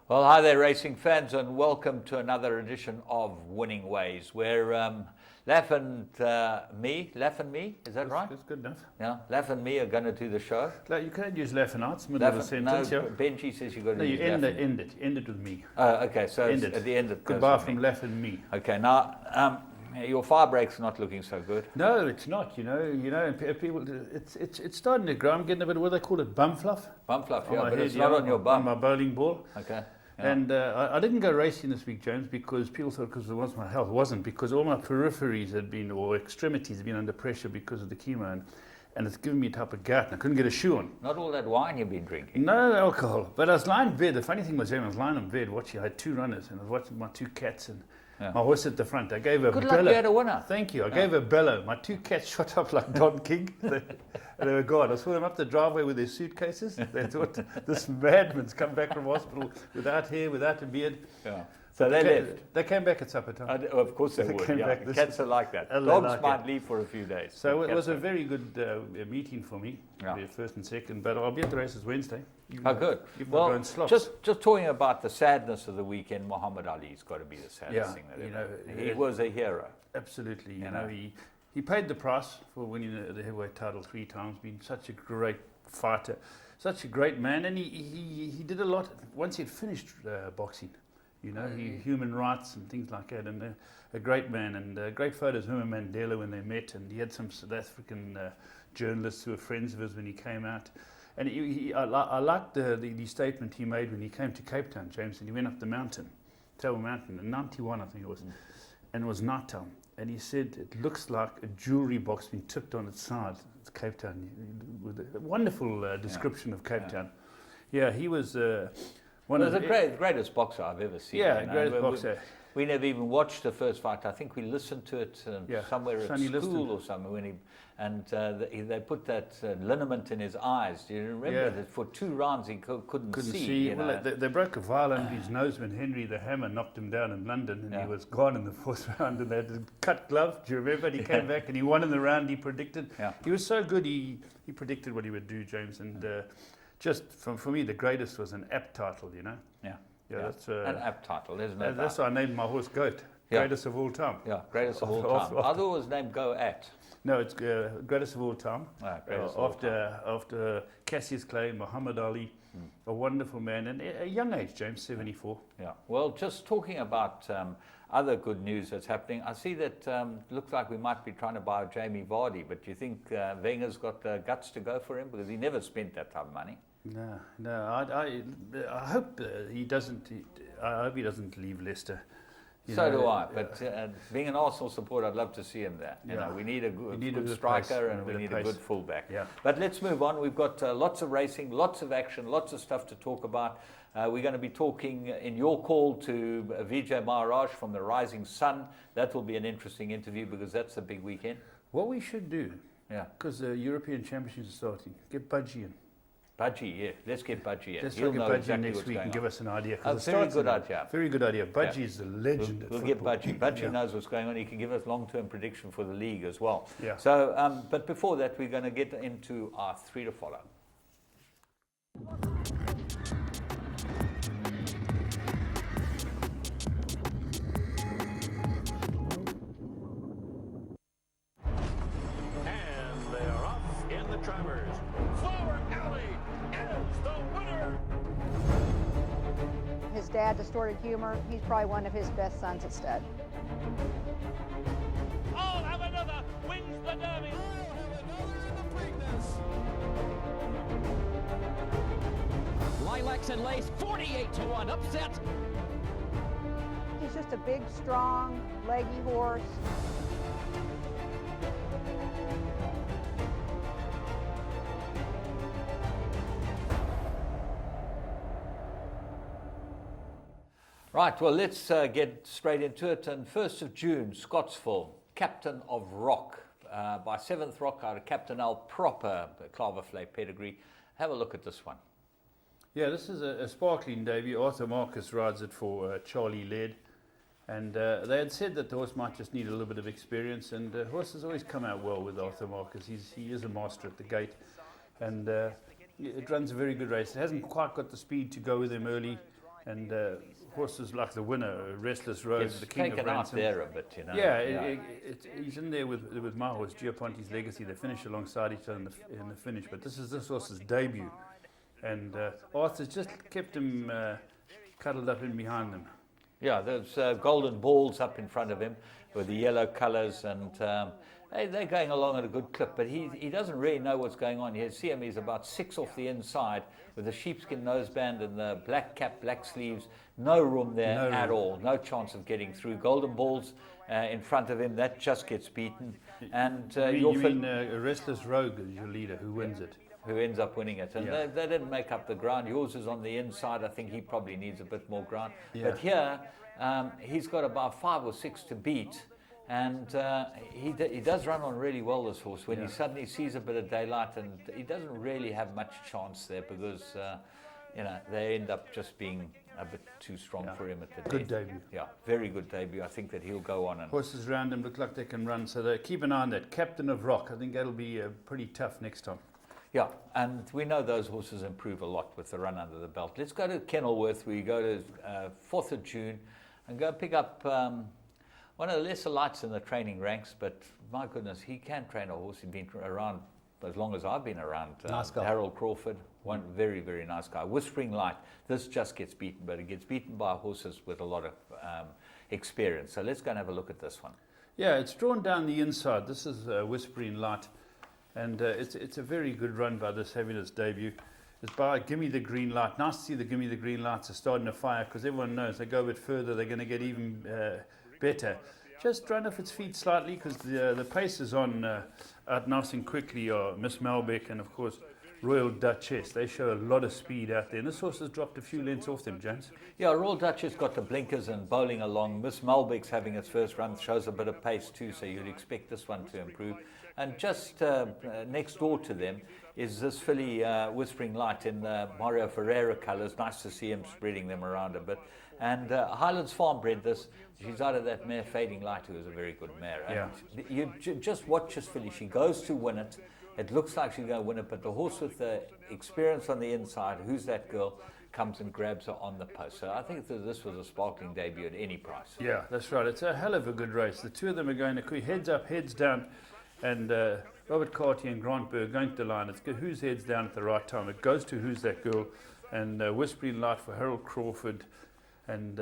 Well, hi there, racing fans, and welcome to another edition of Winning Ways, where Laff and me, is that right? That's good enough. Yeah, Laff and me are going to do the show. You can't use Laff and it's middle of a sentence. No, Benji says you've got to use end Laff it. End it with me. Oh, okay, so End at it. the end it goes Goodbye with from me. Laff and me. Okay, now your fire brake's not looking so good. No, it's not. You know, people. It's starting to grow. I'm getting a bit of what they call it, bum fluff. Bum fluff, on yeah, my but head, it's not on your bum. On my bowling ball. Okay. Yeah. And I didn't go racing this week, James, because people thought because it was my health. It wasn't, because all my peripheries had been, or extremities had been under pressure because of the chemo, and it's given me a type of gout, and I couldn't get a shoe on. Not all that wine you've been drinking. No alcohol. But I was lying in bed. The funny thing was, I was lying in bed watching. I had two runners, and I was watching my two cats and my horse at the front. I gave a Good bellow. luck, you had a winner. Thank you. I gave a bellow. My two cats shot up like Don King. And they were gone. I saw them up the driveway with their suitcases. They thought, this madman's come back from hospital without hair, without a beard. Yeah. So they left. They came back at supper time. Of course they would. came Yeah. back. Cats are like that. They Dogs like might it. leave for a few days. So but it was cats a very good meeting for me, Yeah. the first and second. But I'll be at the races Wednesday. Oh, good. You've Well, got going slops. just talking about the sadness of the weekend, Muhammad Ali's got to be the saddest thing that ever. He was a hero. Absolutely. You You know, know. he paid the price for winning the heavyweight title 3 times, being such a great fighter, such a great man, and he did a lot once he had finished boxing. You know, human rights and things like that, and a great man, and great photos of him and Mandela when they met, and he had some South African journalists who were friends of his when he came out. And I liked the statement he made when he came to Cape Town, James, and he went up the mountain, Table Mountain, in 91 I think it was, and it was night time. And he said, it looks like a jewellery box being tipped on its side. It's Cape Town, with a wonderful description of Cape Town. Yeah, he was one of the greatest boxer I've ever seen. Yeah, you know. greatest boxer. We never even watched the first fight. I think we listened to it somewhere at Sonny school Liston. or somewhere when they put that liniment in his eyes. Do you remember that for 2 rounds he couldn't see? You know? Well, they broke a vial under his nose when Henry the Hammer knocked him down in London, and he was gone in the 4th round, and they had to cut glove. Do you remember? And he came back and he won in the round he predicted. Yeah. He was so good, he predicted what he would do, James. And just for me, the greatest was an apt title, you know? Yeah, that's an apt title, there's no doubt. That's why I named my horse Goat. Greatest of all time. Yeah, greatest of all time. I thought it was named Go At. No, it's greatest of all time. Greatest of all time. After Cassius Clay, Muhammad Ali, a wonderful man, and a young age, James, 74. Yeah. Well, just talking about other good news that's happening, I see that looks like we might be trying to buy Jamie Vardy, but do you think Wenger's got the guts to go for him? Because he never spent that type of money. No. I hope he doesn't. I hope he doesn't leave Leicester. So do I. But being an Arsenal supporter, I'd love to see him there. You know, we need a good striker and we need a good fullback. Yeah. But let's move on. We've got lots of racing, lots of action, lots of stuff to talk about. We're going to be talking in your call to Vijay Maharaj from the Rising Sun. That will be an interesting interview because that's a big weekend. What we should do, because the European Championships are starting, get Budgie in. Budgie, yeah. Let's get Budgie in. Let's He'll look at know Budgie exactly next what's week going and on. give us an idea. Very good idea. Very good idea. Budgie is a legend. We'll get Budgie. Budgie knows what's going on. He can give us long-term prediction for the league as well. Yeah. So, but before that, we're going to get into our 3 to follow. And they are off in the Travers. Flower Alley is the winner. His dad, Distorted Humor, he's probably one of his best sons at stud. I'll have another. Wins the Derby. I'll have another in the Preakness. Lilacs and Lace, 48-1 upset. He's just a big, strong, leggy horse. Right, well, let's get straight into it. And 1st of June, Scottsville, Captain of Rock. By 7th Rock out of Captain Al Proper, Claverflay pedigree. Have a look at this one. Yeah, this is a sparkling debut. Arthur Marcus rides it for Charlie Laird. And they had said that the horse might just need a little bit of experience. And the horse has always come out well with Arthur Marcus. He is a master at the gate. And it runs a very good race. It hasn't quite got the speed to go with him early. And horses like the winner, Restless Rose, It's the king of taken out Ransom. there a bit, you know. Yeah, he's in there with my horse, Geoponte's Legacy. They finish alongside each other in the finish. But this horse's debut. And Arthur's just kept him cuddled up in behind them. Yeah, there's golden balls up in front of him with the yellow colours, and they're going along at a good clip, but he doesn't really know what's going on. You see him, he's about 6 off the inside with the sheepskin noseband and the black cap, black sleeves. No room there at all. No chance of getting through. Golden balls in front of him, that just gets beaten. And you mean Restless Rogue is your leader, who wins it? Who ends up winning it. And they didn't make up the ground. Yours is on the inside. I think he probably needs a bit more ground. Yeah. But here, he's got about 5 or 6 to beat. And he does run on really well, this horse, when he suddenly sees a bit of daylight, and he doesn't really have much chance there because, they end up just being a bit too strong for him at the Good day. debut. Yeah, very good debut. I think that he'll go on. And Horses around him look like they can run, so keep an eye on that. Captain of Rock, I think that'll be pretty tough next time. yeah, and we know those horses improve a lot with the run under the belt. Let's go to Kenilworth. We go to 4th of June and go pick up one of the lesser lights in the training ranks, but my goodness, he can train a horse. He's been around as long as I've been around. Nice guy. Harold Crawford, one very, very nice guy. Whispering Light, this just gets beaten, but it gets beaten by horses with a lot of experience. So let's go and have a look at this one. Yeah, it's drawn down the inside. This is Whispering Light, and it's a very good run by this Happiness debut. It's by Gimme the Green Light. Nice to see the Gimme the Green Lights are starting to fire, because everyone knows they go a bit further, they're going to get even better. Just run off its feet slightly, because the pace is on out nice and quickly are Miss Malbec and, of course, Royal Duchess. They show a lot of speed out there, and this horse has dropped a few lengths off them, James. Yeah, Royal Duchess got the blinkers and bowling along. Miss Malbec's having its first run, shows a bit of pace too, so you'd expect this one to improve. And just next door to them is this filly Whispering Light in the Mario Ferreira colours. Nice to see him spreading them around a bit. And Highlands Farm bred this. She's out of that mare Fading Light, who is a very good mare. Yeah. And you just watch this filly. She goes to win it. It looks like she's going to win it, but the horse with the experience on the inside, who's that girl, comes and grabs her on the post. So I think that this was a sparkling debut at any price. Yeah, that's right. It's a hell of a good race. The two of them are going to heads up, heads down, and Robert Cartier and Grant Berg going to the line. It's who's heads down at the right time. It goes to who's that girl, and Whispering Light for Harold Crawford and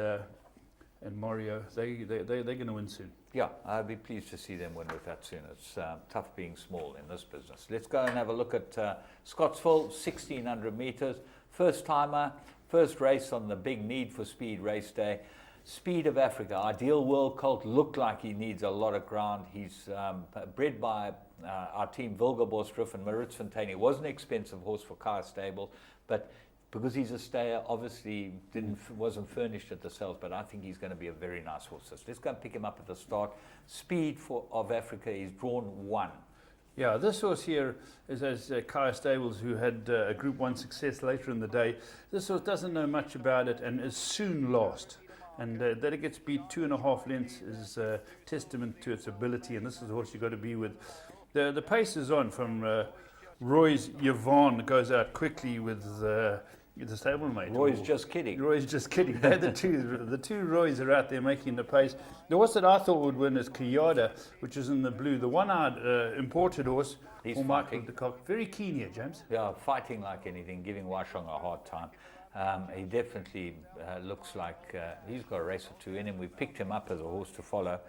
Mario. They're going to win soon. Yeah, I'd be pleased to see them win with that soon. It's tough being small in this business. Let's go and have a look at Scottsville, 1,600 metres. First timer, first race on the big Need for Speed race day. Speed of Africa, Ideal World Colt, looked like he needs a lot of ground. He's bred by our team, Vilga Bosdruff and Maritz Fontaine. He was an expensive horse for Kaya Stable, but because he's a stayer, obviously wasn't furnished at the sales, but I think he's going to be a very nice horse. So let's go and pick him up at the start. Speed of Africa is drawn 1. Yeah, this horse here is as Kaya Stables, who had a Group 1 success later in the day. This horse doesn't know much about it and is soon lost. And that it gets beat 2.5 lengths is a testament to its ability, and this is the horse you've got to be with. The pace is on from Roy's Yvonne, goes out quickly with the stablemate. Roy's just kidding. Roy's just kidding. They're the two Roys are out there making the pace. The horse that I thought would win is Kiyada, which is in the blue. The one-eyed imported horse He's for Michael fighting. de Kock. Very keen here, James. Yeah, fighting like anything, giving Washong a hard time. He definitely looks like he's got a race or two in him. We picked him up as a horse to follow,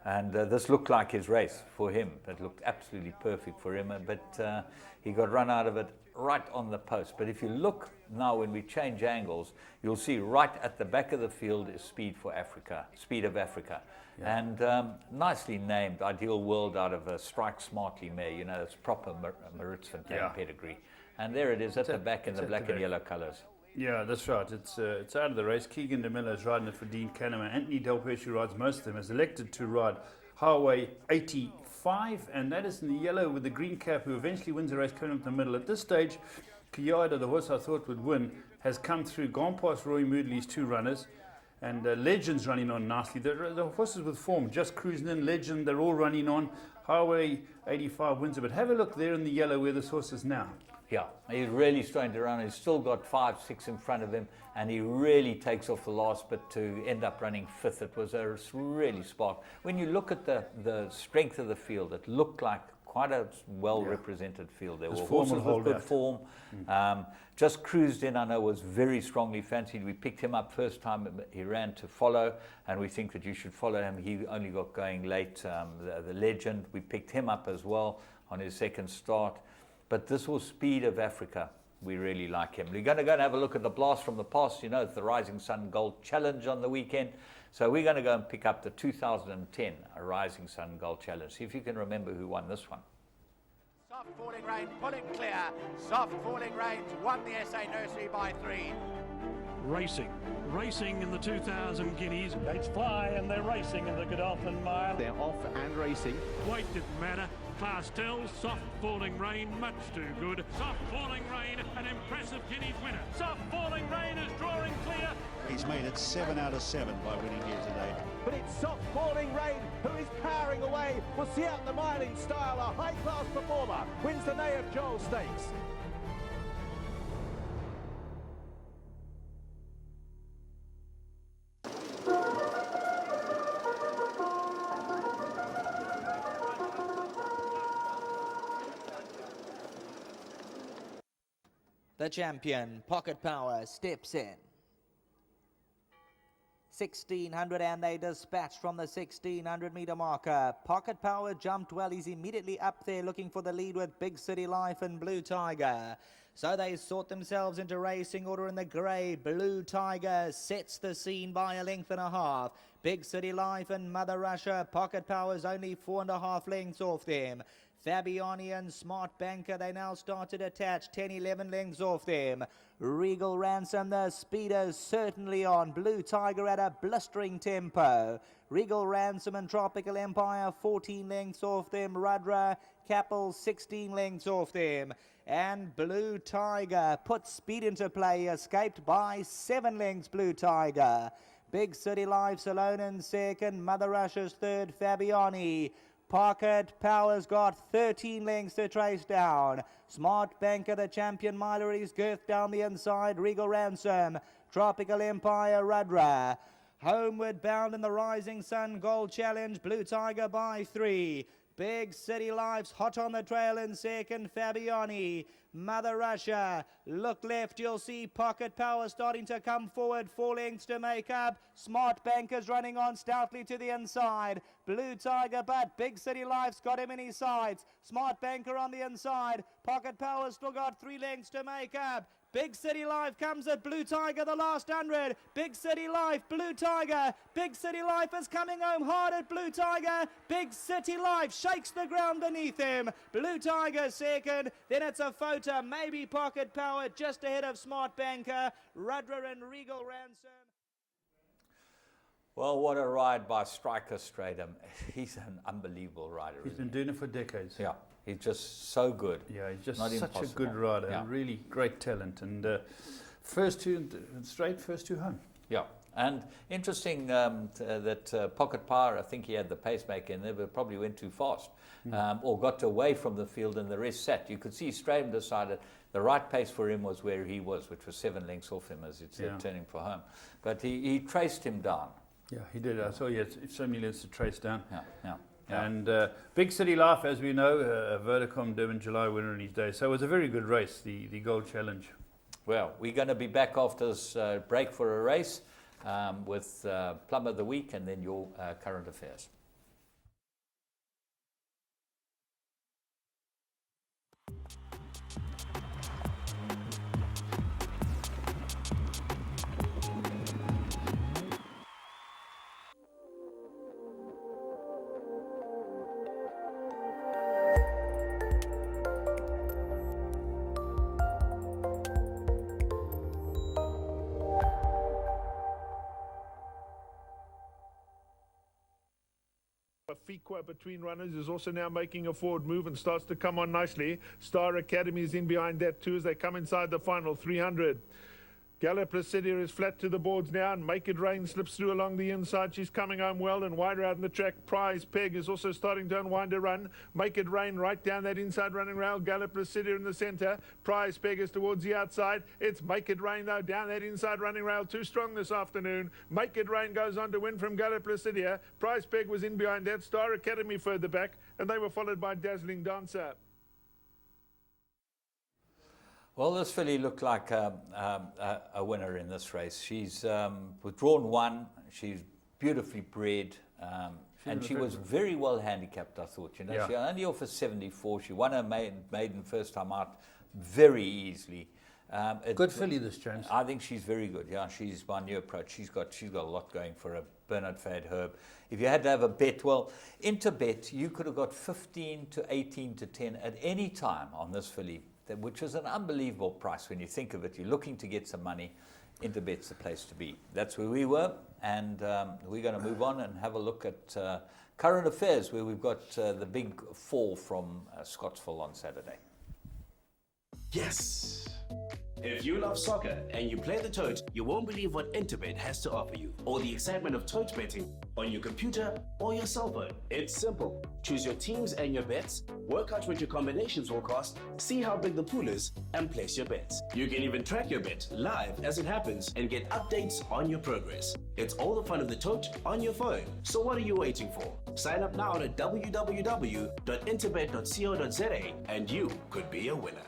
and this looked like his race for him. It looked absolutely perfect for him, but he got run out of it right on the post. But if you look now, when we change angles, you'll see right at the back of the field is Speed of Africa. Yeah. And nicely named, Ideal World out of a Strike Smartly mare. You know, it's proper Maritz Fontaine pedigree. And there it is at the back in the black and yellow colours. Yeah, that's right. It's out of the race. Keegan DeMille is riding it for Dean Kahneman. Anthony Delpech, who rides most of them, is elected to ride Highway 85, and that is in the yellow with the green cap, who eventually wins the race coming up the middle. At this stage, Kiyada, the horse I thought would win, has come through, gone past Roy Moodley's 2 runners, and Legend's running on nicely. The horses with form, just cruising in. Legend, they're all running on. Highway 85 wins it, but have a look there in the yellow where this horse is now. Yeah, he's really straightened around. He's still got 5, 6 in front of him, and he really takes off the last bit to end up running 5th. It was a really spark. When you look at the strength of the field, it looked like quite a well-represented field. There were horses with good form. Just cruised in, I know, was very strongly fancied. We picked him up first time. He ran to follow, and we think that you should follow him. He only got going late. The Legend, we picked him up as well on his second start. But this was Speed of Africa. We really like him. We're going to go and have a look at the Blast from the Past. You know, it's the Rising Sun Gold Challenge on the weekend. So we're going to go and pick up the 2010 Rising Sun Gold Challenge. See if you can remember who won this one. Soft Falling Rain, pulling clear. Soft Falling Rains won the SA Nursery by 3. Racing in the 2000 Guineas. Gates fly and they're racing in the Godolphin Mile. They're off and racing. Weight didn't matter. Class tells, Soft Falling Rain, much too good. Soft Falling Rain, an impressive Guineas winner. Soft Falling Rain is drawing clear. He's made it 7 out of 7 by winning here today. But it's Soft Falling Rain who is powering away. We'll see out the mile in style. A high-class performer wins the Nay of Joel Stakes. The champion, Pocket Power, steps in. 1600 and they dispatched from the 1600 meter marker. Pocket Power jumped well. He's immediately up there looking for the lead with Big City Life and Blue Tiger. So they sort themselves into racing order in the grey. Blue Tiger sets the scene by a length and a half. Big City Life and Mother Russia. Pocket Power's only 4.5 lengths off them. Fabiani and Smart Banker, they now started attached, 10-11 lengths off them. Regal Ransom, the speeder's certainly on. Blue Tiger at a blistering tempo. Regal Ransom and Tropical Empire, 14 lengths off them. Rudra, Capel, 16 lengths off them. And Blue Tiger puts speed into play, escaped by 7 lengths, Blue Tiger. Big City Life, Salonen second, Mother Russia's third, Fabiani. Pocket Power's got 13 lengths to trace down. Smart Banker, the champion miler, is girth down the inside. Regal Ransom, Tropical Empire, Rudra. Homeward bound in the Rising Sun Gold Challenge, Blue Tiger by 3. Big City Life's hot on the trail in second, Fabiani. Mother Russia, look left, you'll see Pocket Power starting to come forward, 4 lengths to make up. Smart Banker's running on stoutly to the inside. Blue Tiger, but Big City Life's got him in his sights. Smart Banker on the inside. Pocket Power's still got 3 lengths to make up. Big City Life comes at Blue Tiger the last 100. Big City Life, Blue Tiger. Big City Life is coming home hard at Blue Tiger. Big City Life shakes the ground beneath him. Blue Tiger second. Then it's a photo, maybe Pocket Power just ahead of Smart Banker. Rudra and Regal Ransom. Well, what a ride by Striker Stratum. He's an unbelievable rider. He's been doing it for decades. Yeah, he's just so good. Yeah, he's just Not such impossible. a good rider. Yeah. Really great talent. And first two home. Yeah, and interesting that Pocket Power, I think he had the pacemaker and never probably went too fast or got away from the field and the rest sat. You could see Stratum decided the right pace for him was where he was, which was 7 lengths off him as it's turning for home. But he traced him down. Yeah, he did. I saw he had so many lengths to trace down. Yeah. And Big City Life, as we know, a Vodacom Durban July winner in his day. So it was a very good race, the Gold Challenge. Well, we're going to be back after this break for a race with Plum of the Week and then your current affairs. Fikwa between runners is also now making a forward move and starts to come on nicely. Star Academy is in behind that too as they come inside the final 300. Gala Placidia is flat to the boards now, and Make It Rain slips through along the inside. She's coming home well and wider out in the track. Prize Peg is also starting to unwind her run. Make It Rain right down that inside running rail. Gala Placidia in the centre. Prize Peg is towards the outside. It's Make It Rain though down that inside running rail. Too strong this afternoon. Make It Rain goes on to win from Gala Placidia. Prize Peg was in behind that. Star Academy further back, and they were followed by Dazzling Dancer. Well, this filly looked like a winner in this race. She's withdrawn one. She's beautifully bred, and she was very well handicapped, I thought. You know, Yeah. she only off a 74. She won her maiden first time out very easily. Good filly, this, James. I think she's very good. Yeah, she's my new approach. She's got a lot going for her. Bernard Fad Herb. If you had to have a bet, well, into bet, you could have got 15 to 18 to 10 at any time on this filly, which is an unbelievable price when you think of it. You're looking to get some money. Interbet's the place to be. That's where we were, and we're going to move on and have a look at current affairs, where we've got the big fall from Scottsville on Saturday. Yes! If you love soccer and you play the tote, you won't believe what Interbet has to offer you, or the excitement of tote betting on your computer or your cell phone. It's simple. Choose your teams and your bets, work out what your combinations will cost, see how big the pool is, and place your bets. You can even track your bet live as it happens and get updates on your progress. It's all the fun of the tote on your phone. So what are you waiting for? Sign up now at www.interbet.co.za and you could be a winner.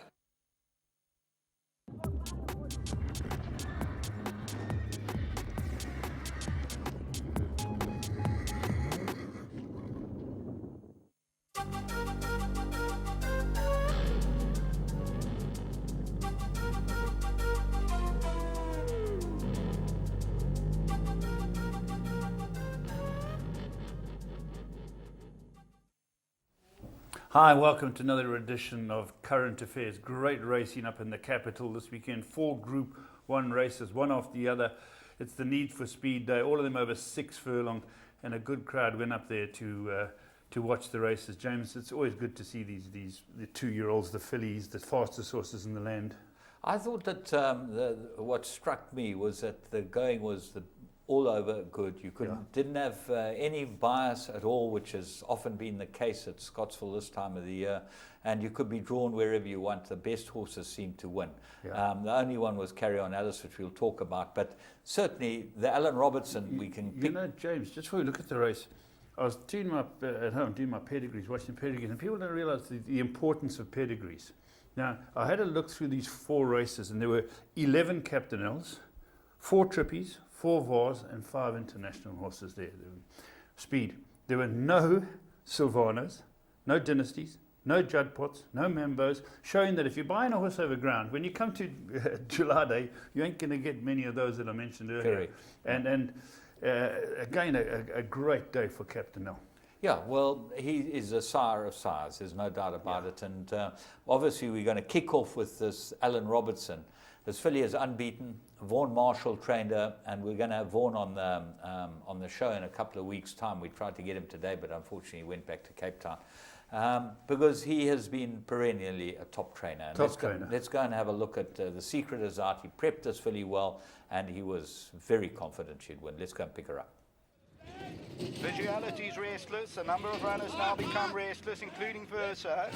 Hi, welcome to another edition of Current Affairs. Great racing up in the capital this weekend. 4 Group 1 races, one after the other. It's the Need for Speed Day, all of them over 6 furlong, and a good crowd went up there to watch the races. James, it's always good to see the 2-year-olds, the fillies, the fastest horses in the land. I thought that what struck me was that the going was all over good. You didn't have any bias at all, which has often been the case at Scottsville this time of the year, and you could be drawn wherever you want. The best horses seem to win. Yeah. The only one was Carry On Alice, which we'll talk about, but certainly the Alan Robertson we can pick. You know, James, just before we look at the race, I was doing at home doing my pedigrees, watching pedigrees, and people don't realise the importance of pedigrees. Now, I had a look through these 4 races, and there were 11 Captainels, 4 Trippies, 4 Vars, and 5 international horses there. Speed. There were no Sylvanas, no Dynasties, no Judpots, no Mambos, showing that if you're buying a horse over ground, when you come to July Day, you ain't going to get many of those that I mentioned earlier. And again, a great day for Captainel. Yeah, well, he is a sire of sires, there's no doubt about it. And obviously we're going to kick off with this Alan Robertson. This filly is unbeaten. Vaughan Marshall trained her, and we're going to have Vaughan on the show in a couple of weeks' time. We tried to get him today, but unfortunately he went back to Cape Town. Because he has been perennially a top trainer. And let's go and have a look at The Secret is Out. He prepped this filly well, and he was very confident she'd win. Let's go and pick her up. Visuality's restless. A number of runners now become restless, including Versa.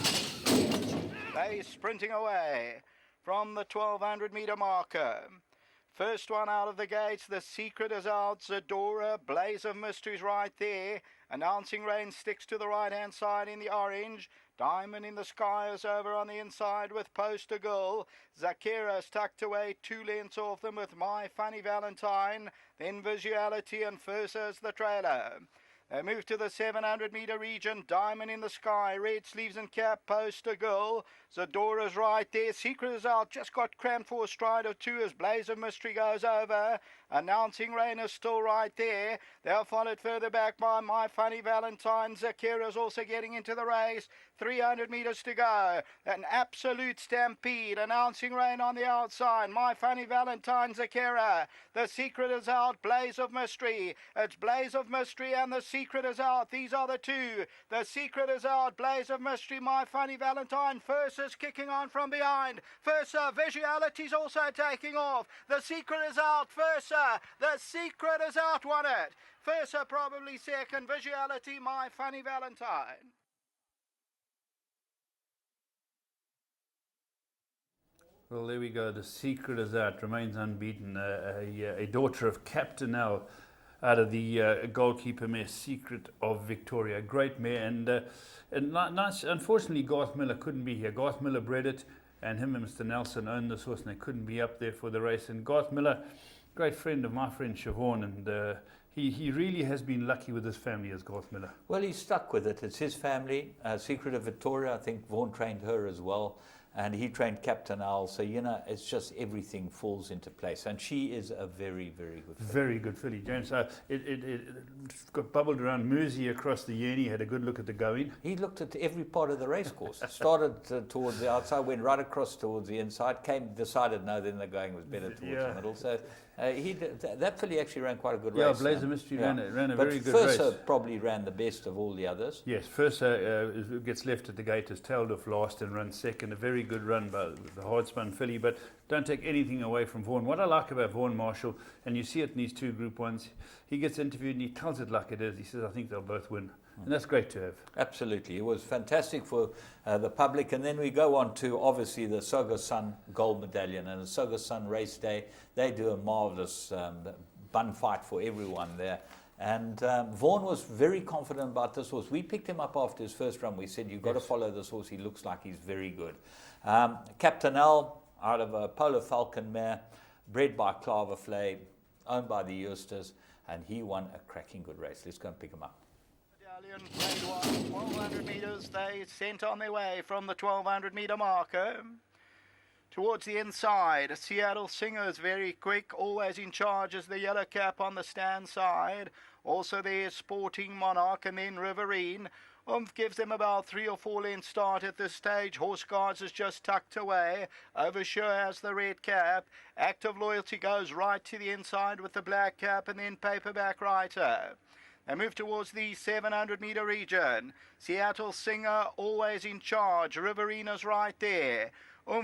They sprinting away from the 1200 meter marker. First one out of the gates, The Secret is Out. Zadora, Blaze of Mysteries right there. Announcing Rain sticks to the right-hand side in the orange. Diamond in the Sky is over on the inside with Poster Girl. Zakira's tucked away 2 lengths off them with My Funny Valentine. Then Visuality and Fursa's the trailer. They move to the 700 meter region. Diamond in the Sky, Red Sleeves and Cap, Poster Girl. Zadora's right there. Secret is Out, just got cramped for a stride or 2 as Blaze of Mystery goes over. Announcing Rain is still right there. They're followed further back by My Funny Valentine. Zakira's also getting into the race. 300 meters to go. An absolute stampede. Announcing Rain on the outside. My Funny Valentine, Zakira. The Secret is Out, Blaze of Mystery. It's Blaze of Mystery and The Secret is out. These are the two. The Secret is out. Blaze of Mystery, My Funny Valentine. Fursa's kicking on from behind. Fursa, Visuality's also taking off. The Secret is out. Fursa, The Secret is out, won it. Fursa probably second. Visuality, My Funny Valentine. Well, there we go. The Secret is out. Remains unbeaten. A daughter of Captain L, out of the goalkeeper mare Secret of Victoria. Great mare, and nice. Unfortunately, Garth Miller couldn't be here. Garth Miller bred it, and him and Mr. Nelson owned this horse, and they couldn't be up there for the race. And Garth Miller, great friend of my friend Siobhan, and he really has been lucky with his family as Garth Miller. Well, he's stuck with it. It's his family. Secret of Victoria, I think Vaughan trained her as well. And he trained Captain Owl, so it's just everything falls into place. And she is a very, very good filly. Very good filly, James. It got bubbled around Mersey across the Yeni, had a good look at the going. He looked at every part of the racecourse. Started towards the outside, went right across towards the inside, decided no, then the going was better towards the middle. So that filly actually ran quite a good race. Yeah, Blaze of Mystery ran a very good race. But Fursa probably ran the best of all the others. Yes, Fursa gets left at the gate, is tailed off last and runs second. A very good run by the hard spun filly, but don't take anything away from Vaughan. What I like about Vaughan Marshall, and you see it in these two Group 1s, he gets interviewed and he tells it like it is. He says, I think they'll both win. And that's great to have. Absolutely. It was fantastic for the public. And then we go on to, obviously, the Soga Sun Gold Medallion. And the Soga Sun Race Day, they do a marvellous bun fight for everyone there. And Vaughan was very confident about this horse. We picked him up after his first run. We said, you've got to follow this horse. He looks like he's very good. Captain L, out of a Polo Falcon mare, bred by Clava Flay, owned by the Eusters, and he won a cracking good race. Let's go and pick him up. Medallion, grade 1, 1200 metres. They sent on their way from the 1200 metre marker. Towards the inside, Seattle Singer's very quick, always in charge as the yellow cap on the stand side. Also there's Sporting Monarch, and then Riverine. Gives them about 3 or 4 lengths start at this stage. Horse Guards is just tucked away. Oversure has the red cap. Active Loyalty goes right to the inside with the black cap, and then Paperback Writer. They move towards the 700 metre region. Seattle Singer always in charge. Riverina's right there.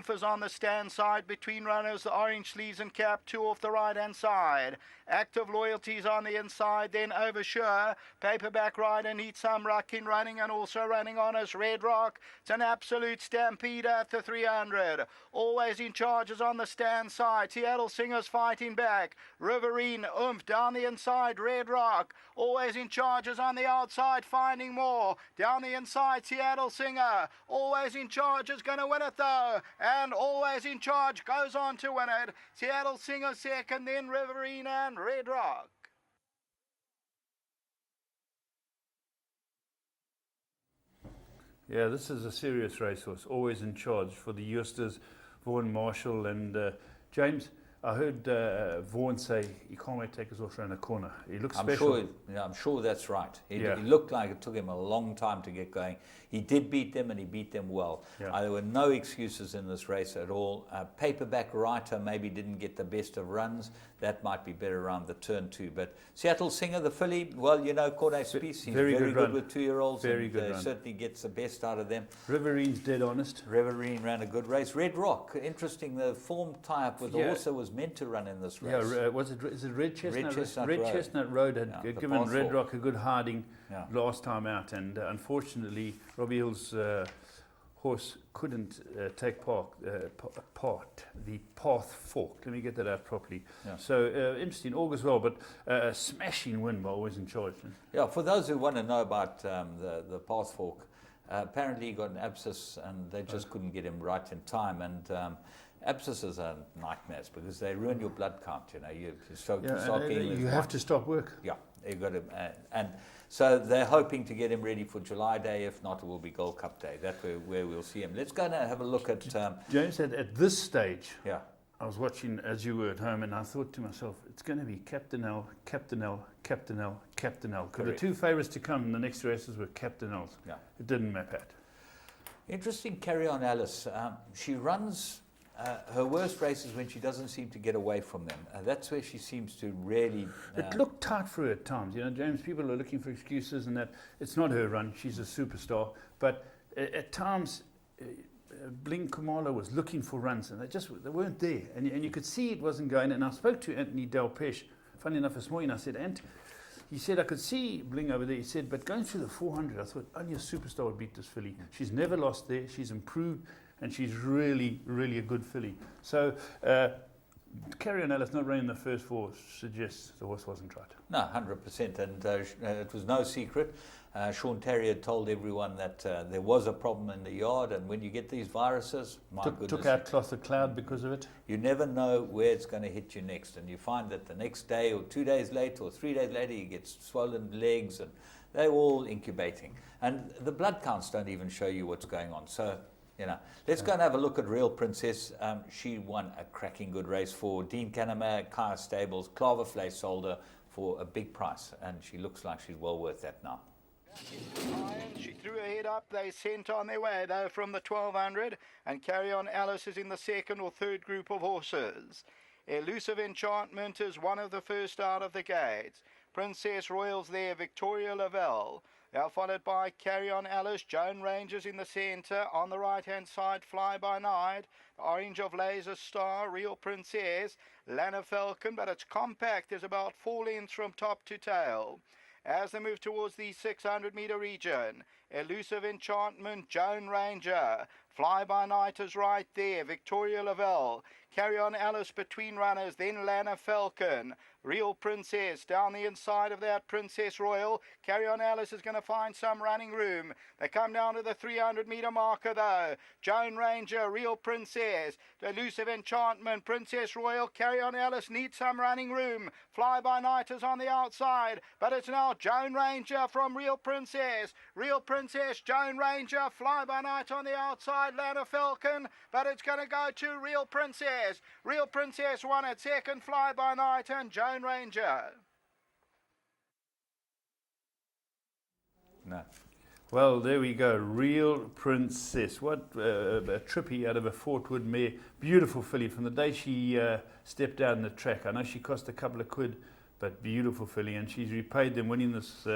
Is on the stand side between runners, the orange sleeves and cap, 2 off the right hand side. Active Loyalties on the inside, then Oversure. Paperback Rider needs some ruck in running, and also running on as Red Rock. It's an absolute stampede at the 300. Always in charge is on the stand side. Seattle Singer's fighting back. Riverine, down the inside, Red Rock. Always in charge is on the outside, finding more. Down the inside, Seattle Singer. Always in charge is going to win it though. And always in charge goes on to win it. Seattle Singer second, then Riverine and Red Rock. Yeah, this is a serious racehorse, always in charge for the Eusters, Vaughan Marshall, and James. I heard Vaughan say he can't wait to take his horse around the corner. He looks special. I'm sure that's right. He looked like it took him a long time to get going. He did beat them, and he beat them well. Yeah. There were no excuses in this race at all. Paperback Writer maybe didn't get the best of runs. That might be better around the turn 2. But Seattle Singer, the filly, well, Corday Spies, he's very good with 2-year-olds. Very good run. Certainly gets the best out of them. Riverine's dead honest. Riverine ran a good race. Red Rock, interesting. The form tie-up with the horse that was meant to run in this race. Yeah, is it Red Chestnut? Red Chestnut Road had given Red Rock a good hiding last time out, and unfortunately Robbie Hill's horse couldn't take part. The path forked. Let me get that out properly. Yeah. So interesting, all goes well, but a smashing win by Always in Charge. Yeah, for those who want to know about the path fork, apparently he got an abscess and they just couldn't get him right in time. And abscesses are nightmares because they ruin your blood count. You have to stop work. Yeah, you got to, and so they're hoping to get him ready for July Day. If not, it will be Gold Cup Day. That's where we'll see him. Let's go and have a look at. James said at this stage. Yeah. I was watching as you were at home, and I thought to myself, it's going to be Captain L, Captain L, Captain L, Captain L. Because the 2 favourites to come in the next races were Captain L's. Yeah. It didn't map out. Interesting, Carry On Alice. She runs her worst race is when she doesn't seem to get away from them. That's where she seems to really... It looked tight for her at times. You know, James, people are looking for excuses and that it's not her run. She's a superstar. But at times, Bling Khumalo was looking for runs and they weren't there. And you could see it wasn't going. And I spoke to Anthony Delpeche, funny enough, this morning. I said, he said, I could see Bling over there. He said, but going through the 400, I thought only a superstar would beat this filly. She's never lost there. She's improved. And she's really, really a good filly. So, Carry On Alice not running the first 4 suggests the horse wasn't right. No, 100%. And it was no secret. Sean Terry had told everyone that there was a problem in the yard. And when you get these viruses, my goodness. Took out Cloth the Cloud because of it? You never know where it's going to hit you next. And you find that the next day or 2 days later or 3 days later, you get swollen legs. And they're all incubating. And the blood counts don't even show you what's going on. So... You know, let's go and have a look at Real Princess. She won a cracking good race for Dean Canema, Kaya Stables. Claverflay sold her for a big price, and she looks like she's well worth that now. She threw her head up. They sent on their way, though, from the 1200, and Carry On Alice is in the second or third group of horses. Elusive Enchantment is one of the first out of the gates. Princess Royal's there, Victoria Lavelle. They are followed by Carry On Alice, Joan Rangers in the centre. On the right-hand side, Fly By Night, Orange of Laser Star, Real Princess, Lana Falcon, but it's compact. There's about 4 lengths from top to tail. As they move towards the 600-metre region, Elusive Enchantment, Joan Ranger, Fly By Night is right there, Victoria Lavelle, Carry On Alice between runners, then Lana Falcon, Real Princess down the inside of that, Princess Royal. Carry On Alice is going to find some running room. They come down to the 300-metre marker though. Joan Ranger, Real Princess, Elusive Enchantment, Princess Royal, Carry On Alice needs some running room. Fly By Night is on the outside, but it's now Joan Ranger from Real Princess. Real Princess, Joan Ranger, Fly By Night on the outside, Lana Falcon, but it's going to go to Real Princess. Real Princess won at second, Fly By Night and Joan Ranger. No. Well, there we go. Real Princess. What a trippy out of a Fort Wood mare. Beautiful filly from the day she stepped out in the track. I know she cost a couple of quid, but beautiful filly, and she's repaid them winning this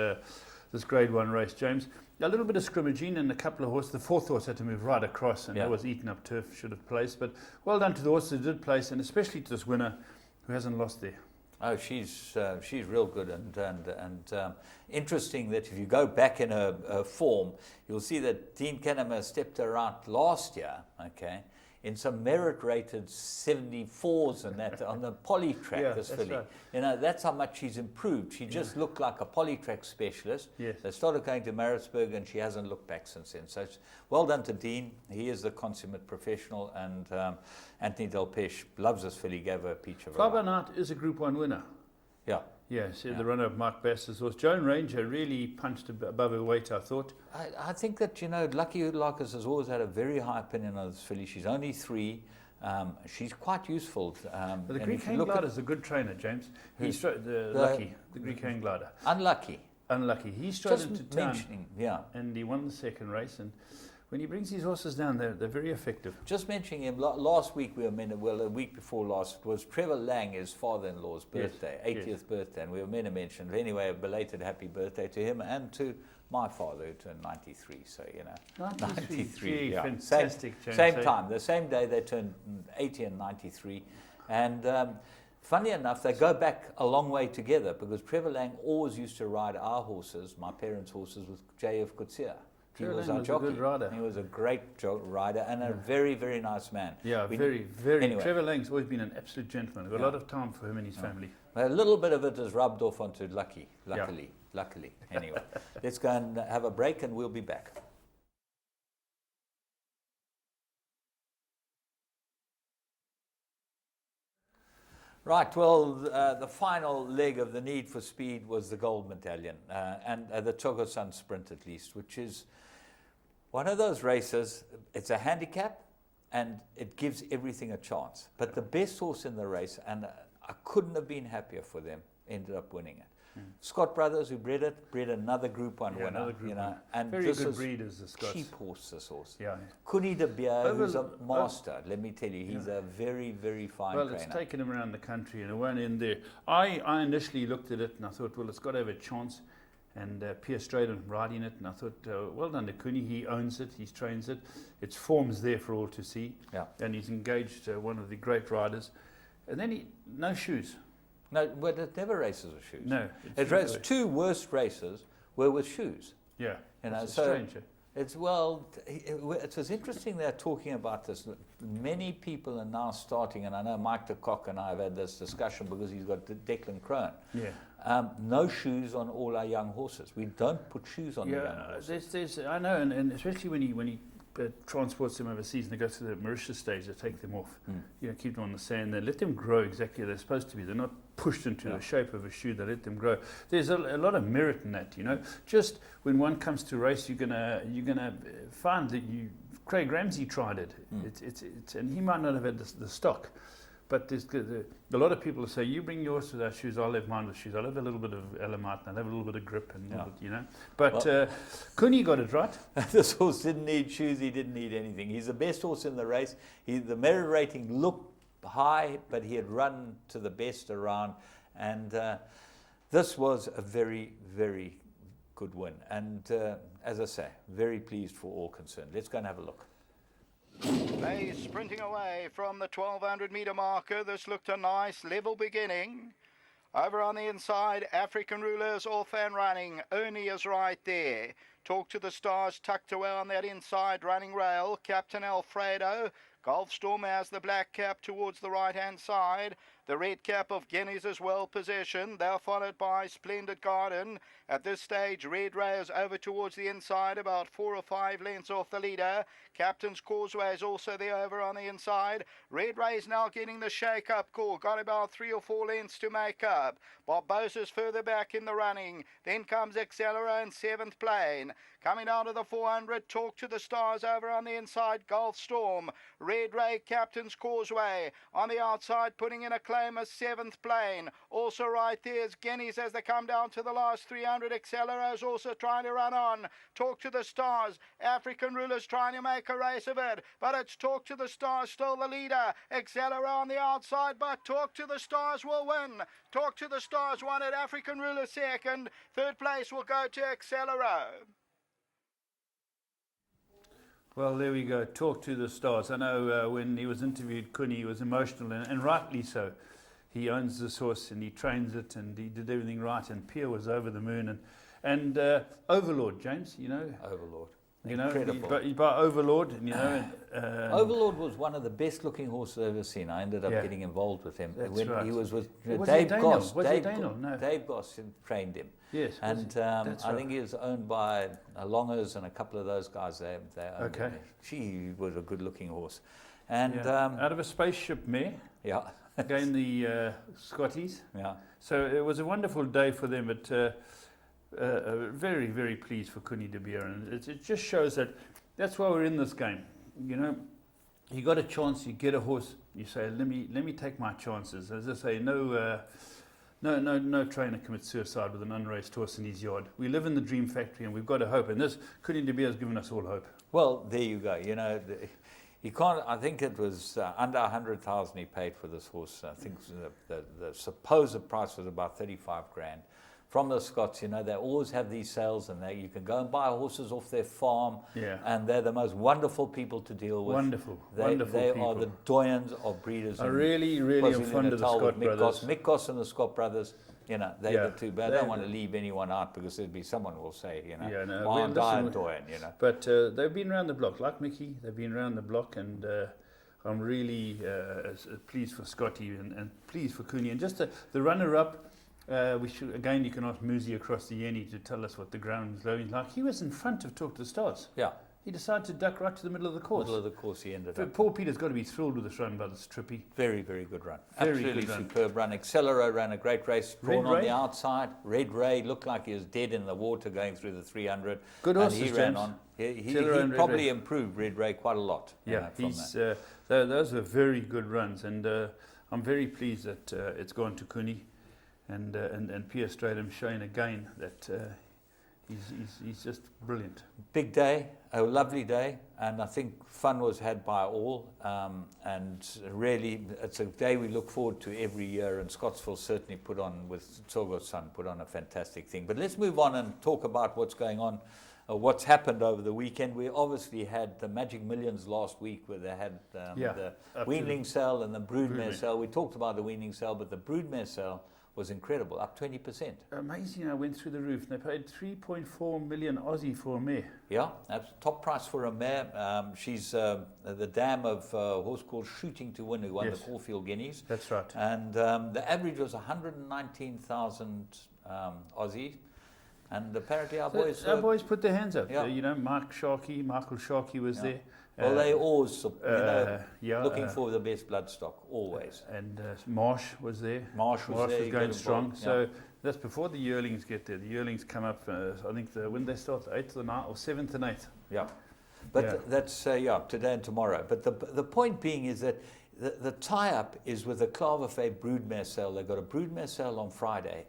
this Grade 1 race, James. A little bit of scrimmaging and a couple of horses. The fourth horse had to move right across, and that was eaten up turf, should have placed. But well done to the horses that did place, and especially to this winner who hasn't lost there. Oh, she's real good, and interesting that if you go back in her form, you'll see that Dean Canema stepped her out last year, okay, in some merit-rated 74s and that on the poly track, this filly. Right. You know, that's how much she's improved. She just looked like a poly track specialist. Yes. They started going to Maritzburg, and she hasn't looked back since then. So it's well done to Dean. He is the consummate professional, and Anthony Delpeche loves this filly, gave her a peach of her. Fly By Night is a Group 1 winner. Yeah. Yes, the runner of Mark Bass's horse. Joan Ranger really punched above her weight, I thought. I think that, you know, Lucky Hoodlarkers has always had a very high opinion of this filly. She's only 3. She's quite useful. But the Greek Hang Glider is a good trainer, James. He's the Greek Hang Glider. Unlucky. He strode into town, yeah, and he won the second race. And when he brings these horses down, they're very effective. Just mentioning him, last week a week before last, was Trevor Lang, his father-in-law's birthday, 80th birthday, and we were meant to mention. Anyway, a belated happy birthday to him and to my father, who turned 93. So, you know, 93, yeah. Fantastic. Same time, the same day they turned 80 and 93, and. Funny enough, they go back a long way together, because Trevor Lang always used to ride our horses, my parents' horses, with J.F. Kutsia. He was our jockey. A good rider. He was a great rider and a very, very nice man. Yeah, very. Anyway. Trevor Lang's always been an absolute gentleman. I've got a lot of time for him and his family. A little bit of it has rubbed off onto luckily. Anyway, let's go and have a break, and we'll be back. Right, well, the final leg of the Need for Speed was the Gold Medallion, and the Togosan Sprint at least, which is one of those races. It's a handicap, and it gives everything a chance. But the best horse in the race, and I couldn't have been happier for them. Ended up winning it. Scott Brothers, who bred it, bred another Group 1 winner. Another Group 1. And very this good is breeders, the Scots. cheap horse, this horse. Yeah. Connie de Beer, who's a master, let me tell you, he's a very, very fine trainer. Well, it's taken him around the country and it went in there. I initially looked at it and I thought, well, it's got to have a chance. And Pierre Straden riding it, and I thought, well done to Cooney, he owns it, he trains it. Its form's there for all to see. Yeah. And he's engaged one of the great riders. And then no shoes. No, but it never races with shoes. No. It races, 2 worst races were with shoes. Yeah. You know, it's so strange. it's, well, it was interesting they're talking about this. Many people are now starting, and I know Mike de Kock and I have had this discussion because he's got Declan Crone. Yeah. No shoes on all our young horses. We don't put shoes on the young horses. I know, and especially when he transports them overseas and they go through the Mauritius stage, they take them off. You know, keep them on the sand. They let them grow exactly as they're supposed to be. They're not pushed into the shape of a shoe. They let them grow. There's a lot of merit in that. You know, just when one comes to race, you're gonna find that Craig Ramsey tried it. It's and he might not have had the stock. But there's a lot of people say, you bring yours without shoes, I'll have mine with shoes. I'll have a little bit of element, and I'll have a little bit of grip, and you know. But Cooney got it right. This horse didn't need shoes, he didn't need anything. He's the best horse in the race. The merit rating looked high, but he had run to the best around. And this was a very, very good win. And as I say, very pleased for all concerned. Let's go and have a look. They sprinting away from the 1200 metre marker. This looked a nice level beginning. Over on the inside, African Rulers off and running. Ernie is right there. Talk to the Stars tucked away on that inside running rail. Captain Alfredo. Golfstorm has the black cap towards the right-hand side. The red cap of Guineas is well positioned. They're followed by Splendid Garden. At this stage, Red Ray is over towards the inside, about 4 or 5 lengths off the leader. Captain's Causeway is also there over on the inside. Red Ray is now getting the shake-up call. Got about 3 or 4 lengths to make up. Barbosa's further back in the running. Then comes Accelera in 7th plane. Coming down to the 400, Talk to the Stars over on the inside, Golfstorm. Red Ray, Captain's Causeway. On the outside, putting in a claim as 7th plane. Also right there is Guineas as they come down to the last 300. Accelera is also trying to run on. Talk to the Stars. African Rulers trying to make a race of it. But it's Talk to the Stars still the leader. Accelera on the outside, but Talk to the Stars will win. Talk to the Stars won it. African Rulers second. 3rd place will go to Accelera. Well, there we go. Talk to the Stars. I know when he was interviewed, Cooney, he was emotional, and rightly so. He owns this horse and he trains it and he did everything right. And Pierre was over the moon. And Overlord, James, you know. Overlord. You know, Incredible. he bought Overlord, and you know. Overlord was one of the best looking horses I've ever seen. I ended up getting involved with him. That's when right. he was with Was Dave he Goss. Was he Daniel? No. Dave Goss trained him. Yes. And I think he was owned by Longers and a couple of those guys. They owned him. He was a good looking horse. And out of a spaceship mare. Yeah. Again, the Scotties. Yeah. So it was a wonderful day for them. But very, very pleased for Cooney de Beer, and it just shows that that's why we're in this game. You know, you got a chance, you get a horse, you say, let me take my chances. As I say, no trainer commits suicide with an unraced horse in his yard. We live in the dream factory, and we've got a hope. And this Cooney de Beer has given us all hope. Well, there you go. You know, you can't. I think it was under 100,000 he paid for this horse. I think the supposed price was about 35 grand. From the Scots, you know, they always have these sales, and you can go and buy horses off their farm, and they're the most wonderful people to deal with. Wonderful They people. are the doyens of breeders. I really am fond of the Scott brothers. Mick Goss and the Scott brothers, you know, they're the two. But I don't want to leave anyone out because there'd be someone will say, you know, why aren't I a doyen, you know. But they've been around the block, like Mickey. They've been around the block, and I'm really pleased for Scotty and pleased for Cooney. And just the runner-up. We should again. You can ask Muzi across the Yeni to tell us what the ground is looking like. He was in front of Talk to the Stars. Yeah. He decided to duck right to the middle of the course. Middle of the course, he ended up. Paul Peter's got to be thrilled with this run by this Trippy. Very, very good run. Very Absolutely good run. superb run. Accelero ran a great race. Drawn Red on Ray? the outside. Red Ray looked like he was dead in the water going through the 300. Good and horses, he ran James. on. He Accelero and Red probably Ray. improved Red Ray quite a lot. Yeah, from those are very good runs, and I'm very pleased that it's gone to Cooney, and Pierre Stradum showing again that he's just brilliant. Big day, a lovely day, and I think fun was had by all. And really, it's a day we look forward to every year. And Scottsville certainly put on, with Tsogo's son, put on a fantastic thing. But let's move on and talk about what's going on. What's happened over the weekend. We obviously had the Magic Millions last week, where they had the weanling sale and the broodmare sale. We talked about the weanling sale, but the broodmare sale was incredible, up 20%. Amazing, I went through the roof. They paid 3.4 million Aussie for a mare. Yeah, that's top price for a mare. She's the dam of a horse called Shooting to Win, who won the Caulfield Guineas. That's right. And the average was 119,000 Aussie. And apparently our boys put their hands up. Yeah. You know, Michael Sharkey was there. Well, they always, looking for the best bloodstock, always. And Marsh was there. Marsh was going strong. So that's before the yearlings get there. The yearlings come up, I think, when they start, 8th or 9th or 7th and 8th. Yeah. But that's, today and tomorrow. But the point being is that the tie-up is with the Claverfay broodmare sale. They've got a broodmare sale on Friday,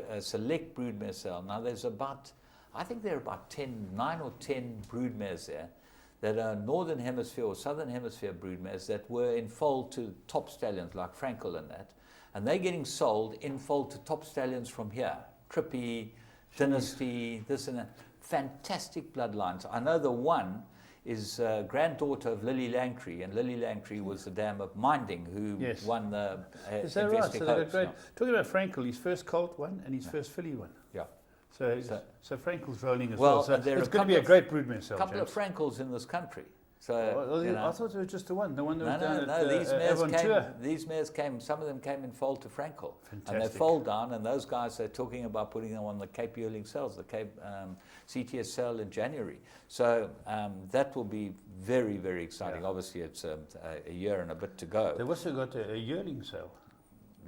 a select broodmare sale. Now, there's I think there are about 9 or 10 broodmares there that are Northern Hemisphere or Southern Hemisphere broodmares that were in foal to top stallions like Frankel and that. And they're getting sold in foal to top stallions from here. Trippy, Dynasty, this and that. Fantastic bloodlines. I know the one is granddaughter of Lily Langtry, and Lily Langtry was the dam of Minding, who won the Is that right? So they're great. Talking about Frankel, his first colt won and his first filly won. Yeah. So Frankel's rolling as well. So there it's going to be a great broodmare sale. A couple of Frankels in this country. So I thought it was just the one that was down at these mares came. Some of them came in foal to Frankel, and they fold down. And those guys are talking about putting them on the Cape Yearling sales, the Cape CTS sale in January. So that will be very, very exciting. Obviously, it's a year and a bit to go. They've also got a yearling sale.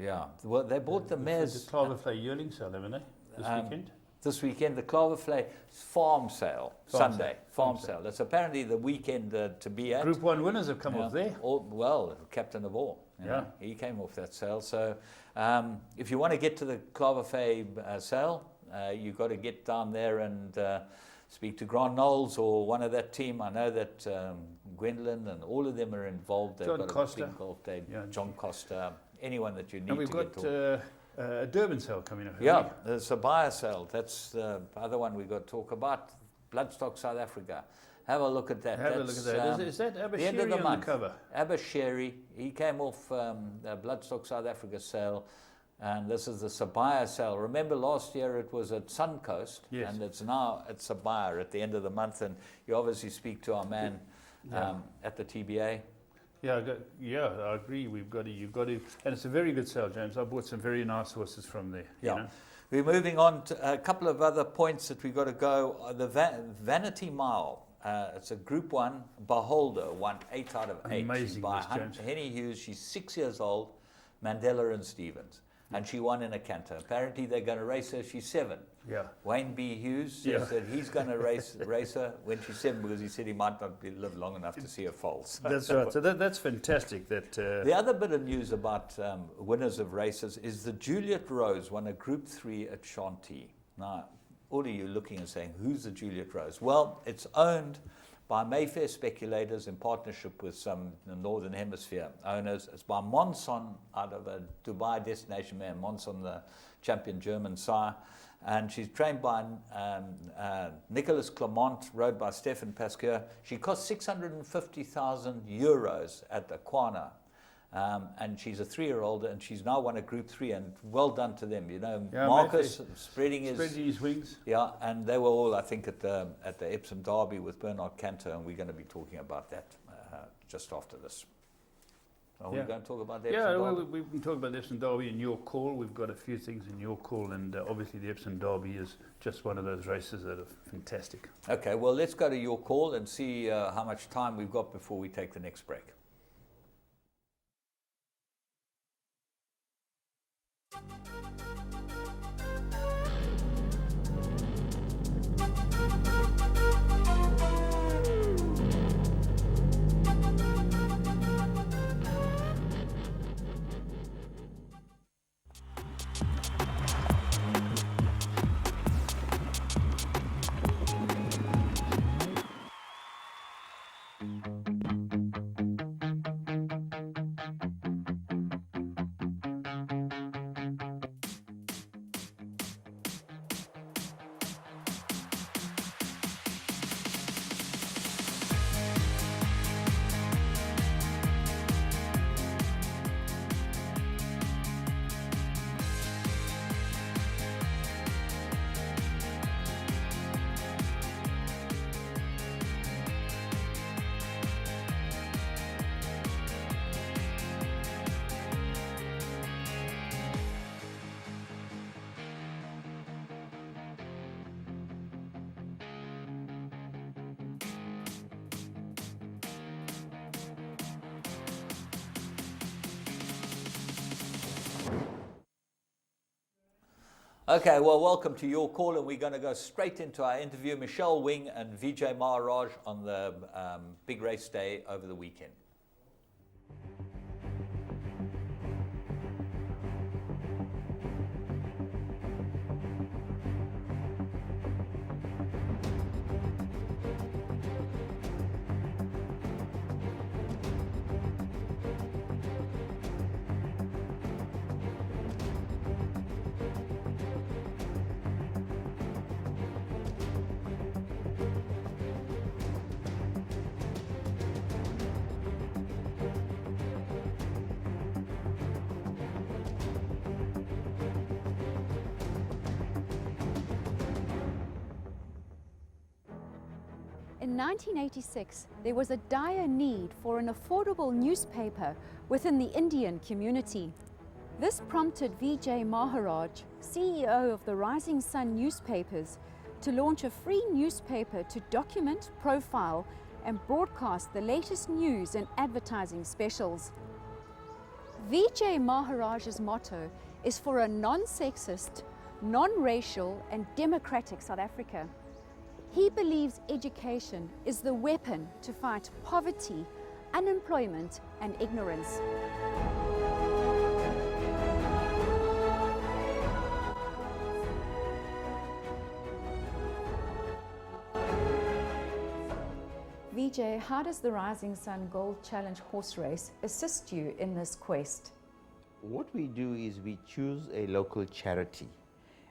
Yeah, well, they bought the mares. The Claverfay yearling sale, haven't they? This weekend. This weekend, the Claverfay farm sale, Sunday farm sale. That's apparently the weekend to be at. Group 1 winners have come off there. Captain of all. He came off that sale. So if you want to get to the Claverfay sale, you've got to get down there and speak to Grant Knowles or one of that team. I know that Gwendolyn and all of them are involved. They've got Costa. a big golf day. John Costa, anyone that you need and we've to got, get to. A Durban sale coming up. Yeah, there's a buyer sale. That's the other one we've got to talk about. Bloodstock South Africa. Have a look at that. Have a look at that. Is that Abashiri on the cover? Abashiri. He came off the Bloodstock South Africa sale, and this is the Sabaya sale. Remember last year it was at Suncoast, and it's now at Sabaya at the end of the month. And you obviously speak to our man at the TBA. Yeah, I agree. You've got to, and it's a very good sale, James. I bought some very nice horses from there. Yeah. You know? We're moving on to a couple of other points that we've got to go. The Vanity Mile. It's a Group 1. Beholder won 8 out of 8. Amazing, by James. Henny Hughes. She's 6 years old. Mandela and Stevens. And she won in a canter. Apparently they're going to race her. She's 7. Yeah. Wayne B. Hughes says that he's going to race her when she's 7 because he said he might not live long enough to see her foal. That's right. So that's fantastic. The other bit of news about winners of races is the Juliet Rose won a Group 3 at Chantilly. Now, all of you looking and saying, who's the Juliet Rose? Well, it's owned by Mayfair speculators in partnership with some Northern Hemisphere owners. It's by Monson out of a Dubai destination mare, Monson, the champion German sire. And she's trained by Nicolas Clement, rode by Stefan Pasquier. She cost 650,000 euros at Aquana. And she's a 3-year-old, and she's now won a Group 3, and well done to them. You know, Marcus spreading his wings. Yeah, and they were all, I think, at the Epsom Derby with Bernard Cantor, and we're going to be talking about that just after this. Are we going to talk about the Epsom Derby? Well, we can talk about the Epsom Derby in your call. We've got a few things in your call, and obviously the Epsom Derby is just one of those races that are fantastic. Okay, well, let's go to your call and see how much time we've got before we take the next break. Okay, well, welcome to Your Call, and we're going to go straight into our interview. Michelle Wing and Vijay Maharaj on the big race day over the weekend. In 1986, there was a dire need for an affordable newspaper within the Indian community. This prompted Vijay Maharaj, CEO of the Rising Sun newspapers, to launch a free newspaper to document, profile, and broadcast the latest news and advertising specials. Vijay Maharaj's motto is for a non-sexist, non-racial, and democratic South Africa. He believes education is the weapon to fight poverty, unemployment, and ignorance. Vijay, how does the Rising Sun Gold Challenge horse race assist you in this quest? What we do is we choose a local charity.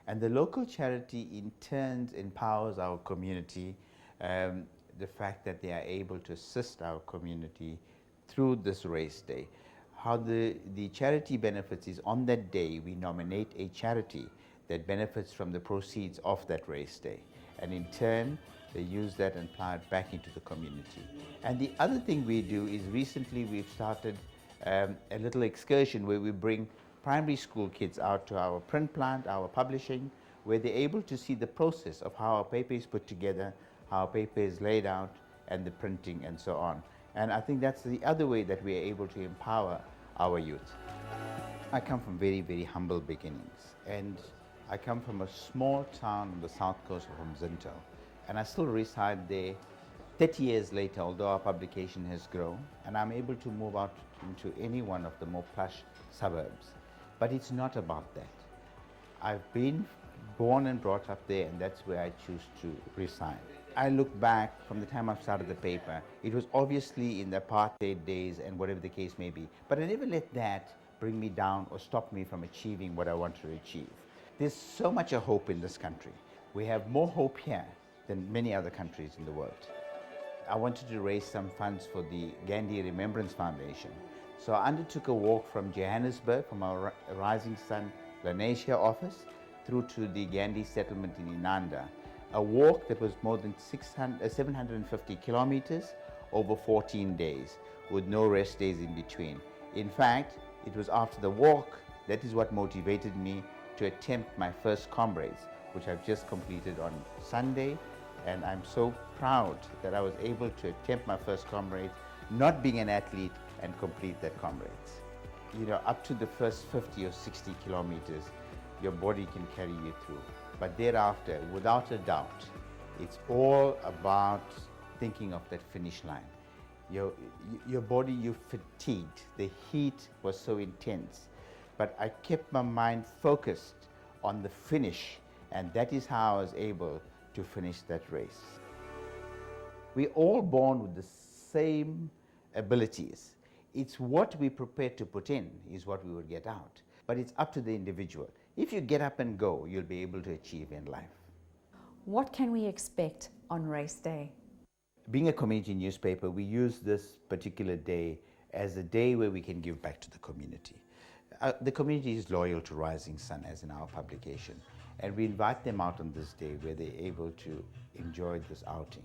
And the local charity in turn empowers our community, the fact that they are able to assist our community through this race day. How the charity benefits is on that day we nominate a charity that benefits from the proceeds of that race day. And in turn, they use that and plow it back into the community. And the other thing we do is recently we've started a little excursion where we bring primary school kids out to our print plant, our publishing, where they're able to see the process of how our paper is put together, how our paper is laid out, and the printing and so on. And I think that's the other way that we are able to empower our youth. I come from very, very humble beginnings, and I come from a small town on the south coast of Mzinto, and I still reside there 30 years later, although our publication has grown, and I'm able to move out into any one of the more plush suburbs. But it's not about that. I've been born and brought up there, and that's where I choose to reside. I look back from the time I've started the paper, it was obviously in the apartheid days and whatever the case may be, but I never let that bring me down or stop me from achieving what I want to achieve. There's so much hope in this country. We have more hope here than many other countries in the world. I wanted to raise some funds for the Gandhi Remembrance Foundation. So I undertook a walk from Johannesburg, from our Rising Sun Lenasia office, through to the Gandhi settlement in Inanda. A walk that was more than 750 kilometers over 14 days, with no rest days in between. In fact, it was after the walk that is what motivated me to attempt my first Comrades, which I've just completed on Sunday. And I'm so proud that I was able to attempt my first Comrades, not being an athlete, and complete that Comrades. You know, up to the first 50 or 60 kilometers, your body can carry you through. But thereafter, without a doubt, it's all about thinking of that finish line. Your body, you're fatigued. The heat was so intense. But I kept my mind focused on the finish, and that is how I was able to finish that race. We're all born with the same abilities. It's what we prepare to put in is what we will get out. But it's up to the individual. If you get up and go, you'll be able to achieve in life. What can we expect on race day? Being a community newspaper, we use this particular day as a day where we can give back to the community. The community is loyal to Rising Sun, as in our publication, and we invite them out on this day where they're able to enjoy this outing.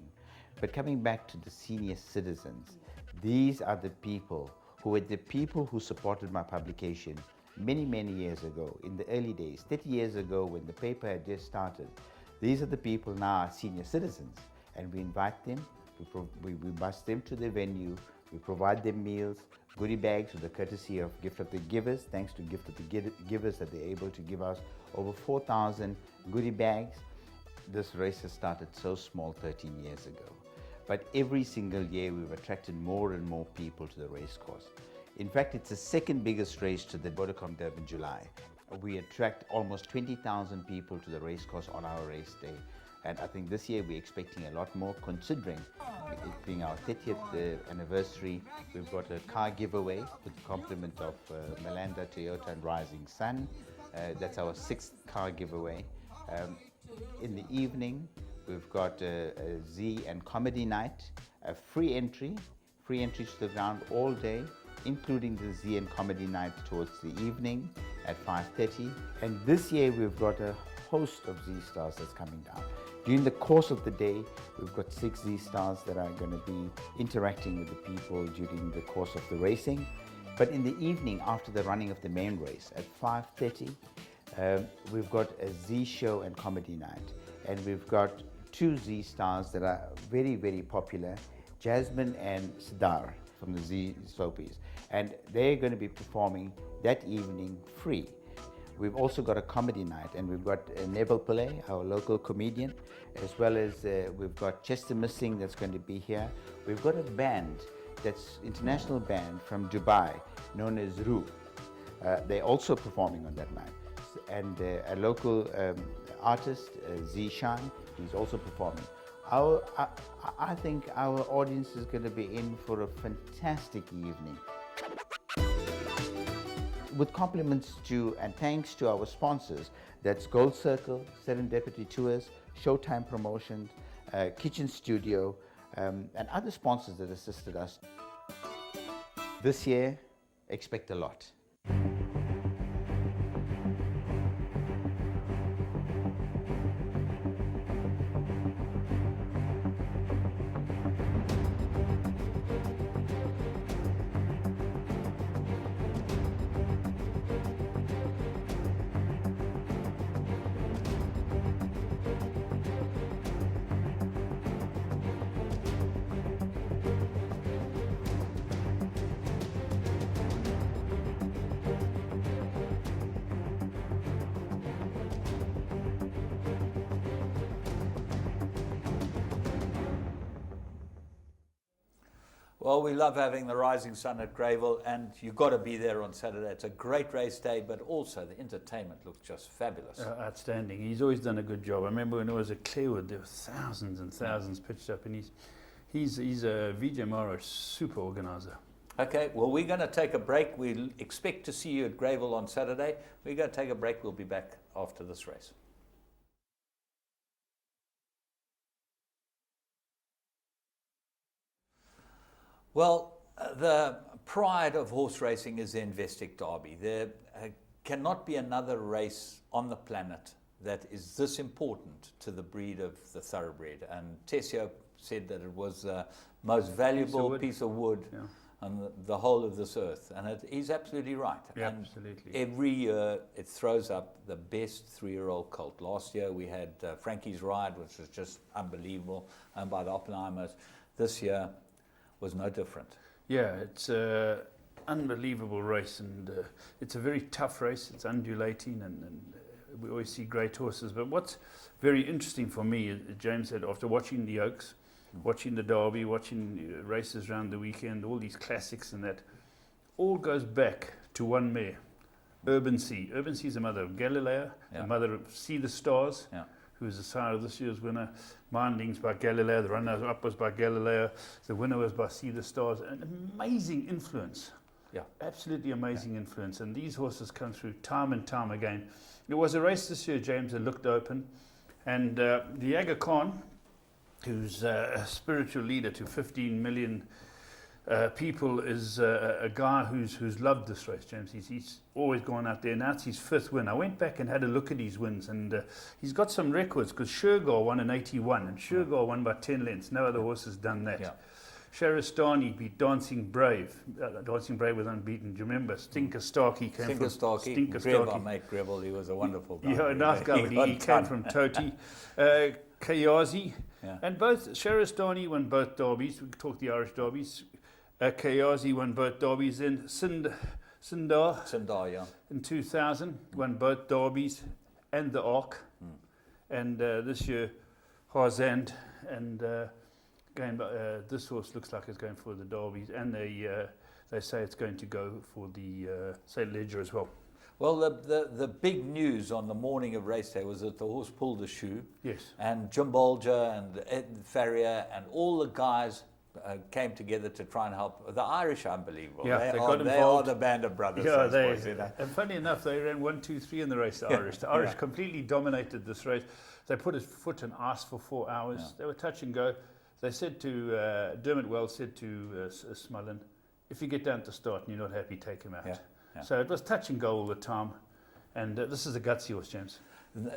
But coming back to the senior citizens, these are the people who were the people who supported my publication many, many years ago, in the early days, 30 years ago when the paper had just started. These are the people now are senior citizens, and we invite them, we bus them to the venue We provide them meals, goodie bags with the courtesy of Gift of the Givers. Thanks to Gift of the Givers that they're able to give us over 4,000 goodie bags. This race has started so small 13 years ago. But every single year we've attracted more and more people to the race course. In fact, it's the second biggest race to the Vodacom Durban July. We attract almost 20,000 people to the race course on our race day. And I think this year we're expecting a lot more, considering it being our 30th anniversary. We've got a car giveaway with the compliment of Malanda, Toyota and Rising Sun. That's our 6th car giveaway. In the evening, we've got a Z and comedy night, a free entries to the ground all day, including the Z and comedy night towards the evening at 5:30. And this year we've got a host of Z Stars that's coming down. During the course of the day, we've got 6 Z Stars that are going to be interacting with the people during the course of the racing. But in the evening, after the running of the main race at 5:30, we've got a Z show and comedy night. And we've got 2 Z Stars that are very, very popular, Jasmine and Sidar from the Z Soapies. And they're going to be performing that evening free. We've also got a comedy night, and we've got Neville Pillay, our local comedian, as well as we've got Chester Missing that's going to be here. We've got a band, that's international band from Dubai, known as Roo. They're also performing on that night. And a local artist, Zishan, he's also performing. I think our audience is going to be in for a fantastic evening. With compliments to and thanks to our sponsors, that's Gold Circle, Serendipity Tours, Showtime Promotions, Kitchen Studio, and other sponsors that assisted us. This year, expect a lot. Well, we love having the Rising Sun at Greyville, and you've got to be there on Saturday. It's a great race day, but also the entertainment looks just fabulous. Outstanding. He's always done a good job. I remember when it was at Clearwood, there were thousands and thousands pitched up, and he's a Vijay Maharaj super organizer. Okay, well, we're going to take a break. We expect to see you at Greyville on Saturday. We're going to take a break. We'll be back after this race. Well, the pride of horse racing is the Investec Derby. There cannot be another race on the planet that is this important to the breed of the thoroughbred. And Tessio said that it was the most valuable piece of wood on the whole of this earth. And he's absolutely right. Yeah, and absolutely. every year it throws up the best 3-year-old colt. Last year we had Frankie's Ride, which was just unbelievable, owned by the Oppenheimers. This year was no different. Yeah, it's an unbelievable race, and it's a very tough race. It's undulating, and we always see great horses. But what's very interesting for me, James said, after watching the Oaks, watching the Derby, watching races around the weekend, all these classics and that, all goes back to one mare, Urban Sea. Urban Sea is the mother of Galileo, the mother of See the Stars, who was the sire of this year's winner. Mindings by Galileo, the runner-up was by Galileo, the winner was by See the Stars. An amazing influence. Yeah. Absolutely amazing influence. And these horses come through time and time again. It was a race this year, James, that looked open. And the Aga Khan, who's a spiritual leader to 15 million people, is a guy who's loved this race, James. He's always gone out there. Now it's his 5th win. I went back and had a look at his wins, and he's got some records, because Shergar won in 81, and Shergar won by 10 lengths. No other horse has done that. Yeah. Sharistani beat Dancing Brave. Dancing Brave was unbeaten. Do you remember? Stinker Starkey came Stinker from Starkey. Stinker Greville, Starkey. Mate Greville, he was a wonderful guy. Yeah, a nice guy, but he came from Toti. Kayazi. And both Sharistani won both derbies. We talked the Irish derbies. Kayazi won both derbies in Sindar, yeah. in 2000, won both derbies and the Arc. And this year, Harzand, and this horse looks like it's going for the derbies, and they say it's going to go for the St. Ledger as well. Well, the big news on the morning of race day was that the horse pulled a shoe. Yes. And Jim Bolger and Ed Farrier and all the guys came together to try and help. The Irish, unbelievable. Yeah, they got are involved. the band of brothers. Yeah, those boys, you know. And funny enough, they ran 1, 2, 3 in the race, the Irish. The Irish completely dominated this race. They put his foot in ice for 4 hours. Yeah. They were touch and go. They said to, Dermot Wells said to Smullen, if you get down to start and you're not happy, take him out. Yeah. Yeah. So it was touch and go all the time. And this is a gutsy horse, James.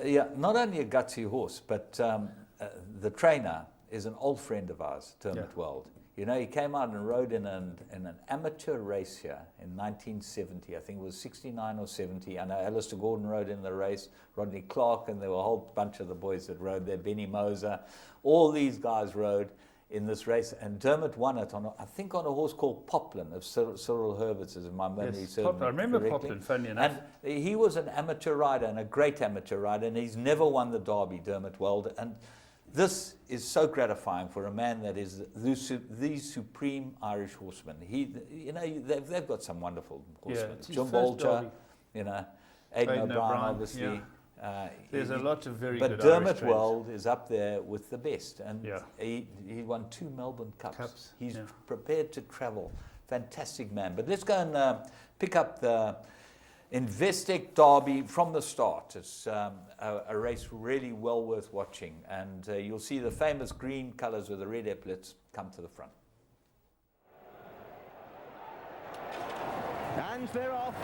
Yeah, not only a gutsy horse, but the trainer is an old friend of ours, Dermot Weld. You know, he came out and rode in an amateur race here in 1970. I think it was 69 or 70. I know Alistair Gordon rode in the race, Rodney Clark, and there were a whole bunch of the boys that rode there, Benny Moser. All these guys rode in this race, and Dermot won it on, I think, on a horse called Poplin of Cyril Herbert's, as my memory serves me. I remember correctly. Poplin, funny enough. And he was an amateur rider and a great amateur rider, and he's never won the Derby, Dermot Weld. And this is so gratifying for a man that is the supreme Irish horseman. They've got some wonderful horsemen. Jim Bolger, Aidan O'Brien, obviously. Yeah. There's a lot of very good Irish Dermot trains. Weld is up there with the best, and he won 2 Melbourne Cups. He's prepared to travel. Fantastic man. But let's go and pick up the Investec Derby from the start. It's a race really well worth watching, and you'll see the famous green colours with the red epaulets come to the front. And they're off.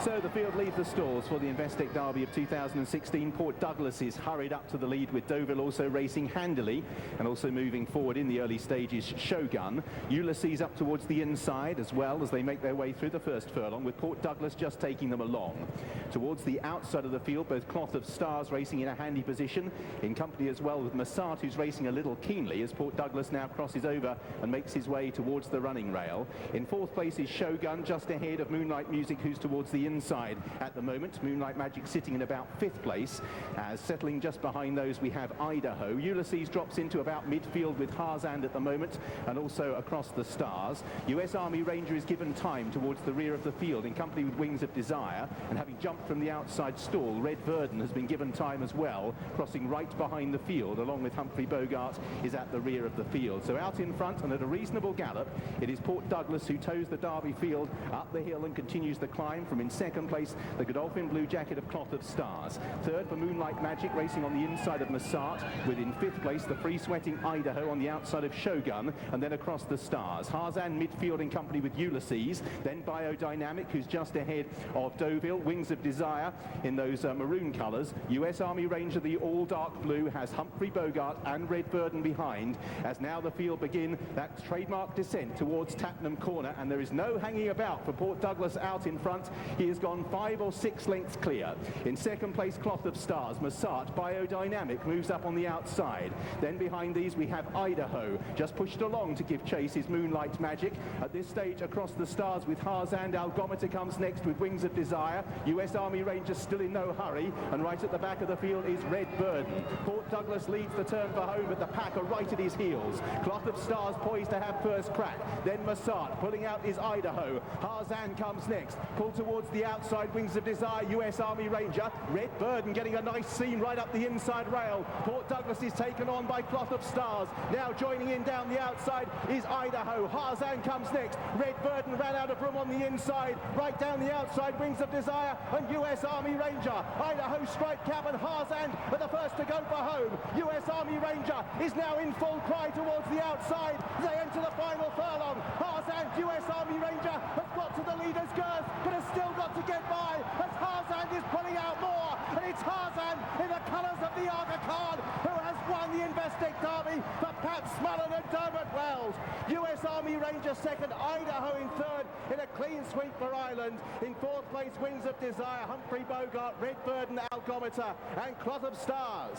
So the field leaves the stalls for the Investec Derby of 2016. Port Douglas is hurried up to the lead, with Deauville also racing handily, and also moving forward in the early stages, Shogun. Ulysses up towards the inside as well as they make their way through the first furlong, with Port Douglas just taking them along. Towards the outside of the field, both Cloth of Stars racing in a handy position, in company as well with Massart, who's racing a little keenly as Port Douglas now crosses over and makes his way towards the running rail. In fourth place is Shogun, just ahead of Moonlight Music, who's towards the inside at the moment. Moonlight Magic sitting in about fifth place, as settling just behind those we have Idaho. Ulysses drops into about midfield with Harzand at the moment, and also across the Stars. US Army Ranger is given time towards the rear of the field in company with Wings of Desire, and having jumped from the outside stall, Red Verdon has been given time as well, crossing right behind the field, along with Humphrey Bogart is at the rear of the field. So out in front and at a reasonable gallop, it is Port Douglas who tows the Derby field up the hill and continues the climb from in second place the Godolphin blue jacket of Cloth of Stars. Third for Moonlight Magic, racing on the inside of Massart, with in fifth place the free-sweating Idaho on the outside of Shogun, and then across the Stars. Harzand midfield in company with Ulysses, then Biodynamic, who's just ahead of Deauville. Wings of Desire in those maroon colours. US Army Ranger, the all dark blue, has Humphrey Bogart and Red Verdon behind, as now the field begin that trademark descent towards Tattenham Corner, and there is no hanging about for Port Douglas out in front. He has gone 5 or 6 lengths clear. In second place, Cloth of Stars. Massart, Biodynamic, moves up on the outside. Then behind these we have Idaho, just pushed along to give chase is Moonlight Magic. At this stage across the Stars with Harzand, Algometer comes next with Wings of Desire. US Army Rangers still in no hurry, and right at the back of the field is Red Verdon. Port Douglas leads the turn for home, but the pack are right at his heels. Cloth of Stars poised to have first crack. Then Massart, pulling out is Idaho. Harzand comes next, pulled towards the outside, Wings of Desire, US Army Ranger. Red Verdon getting a nice seam right up the inside rail. Port Douglas is taken on by Cloth of Stars. Now joining in down the outside is Idaho. Harzand comes next. Red Verdon ran out of room on the inside. Right down the outside, Wings of Desire and US Army Ranger. Idaho striped cap and Harzand are the first to go for home. US Army Ranger is now in full cry towards the outside. They enter the final furlong. Harzand, US Army Ranger has got to the leader's girth, but has still got to get by as Harzand is pulling out more, and it's Harzand in the colours of the Aga Khan who has won the Investec Derby for Pat Smullen and Dermot Wells. US Army Ranger second, Idaho in third in a clean sweep for Ireland. In fourth place, Wings of Desire, Humphrey Bogart, Red Verdon, Algometer and Cloth of Stars.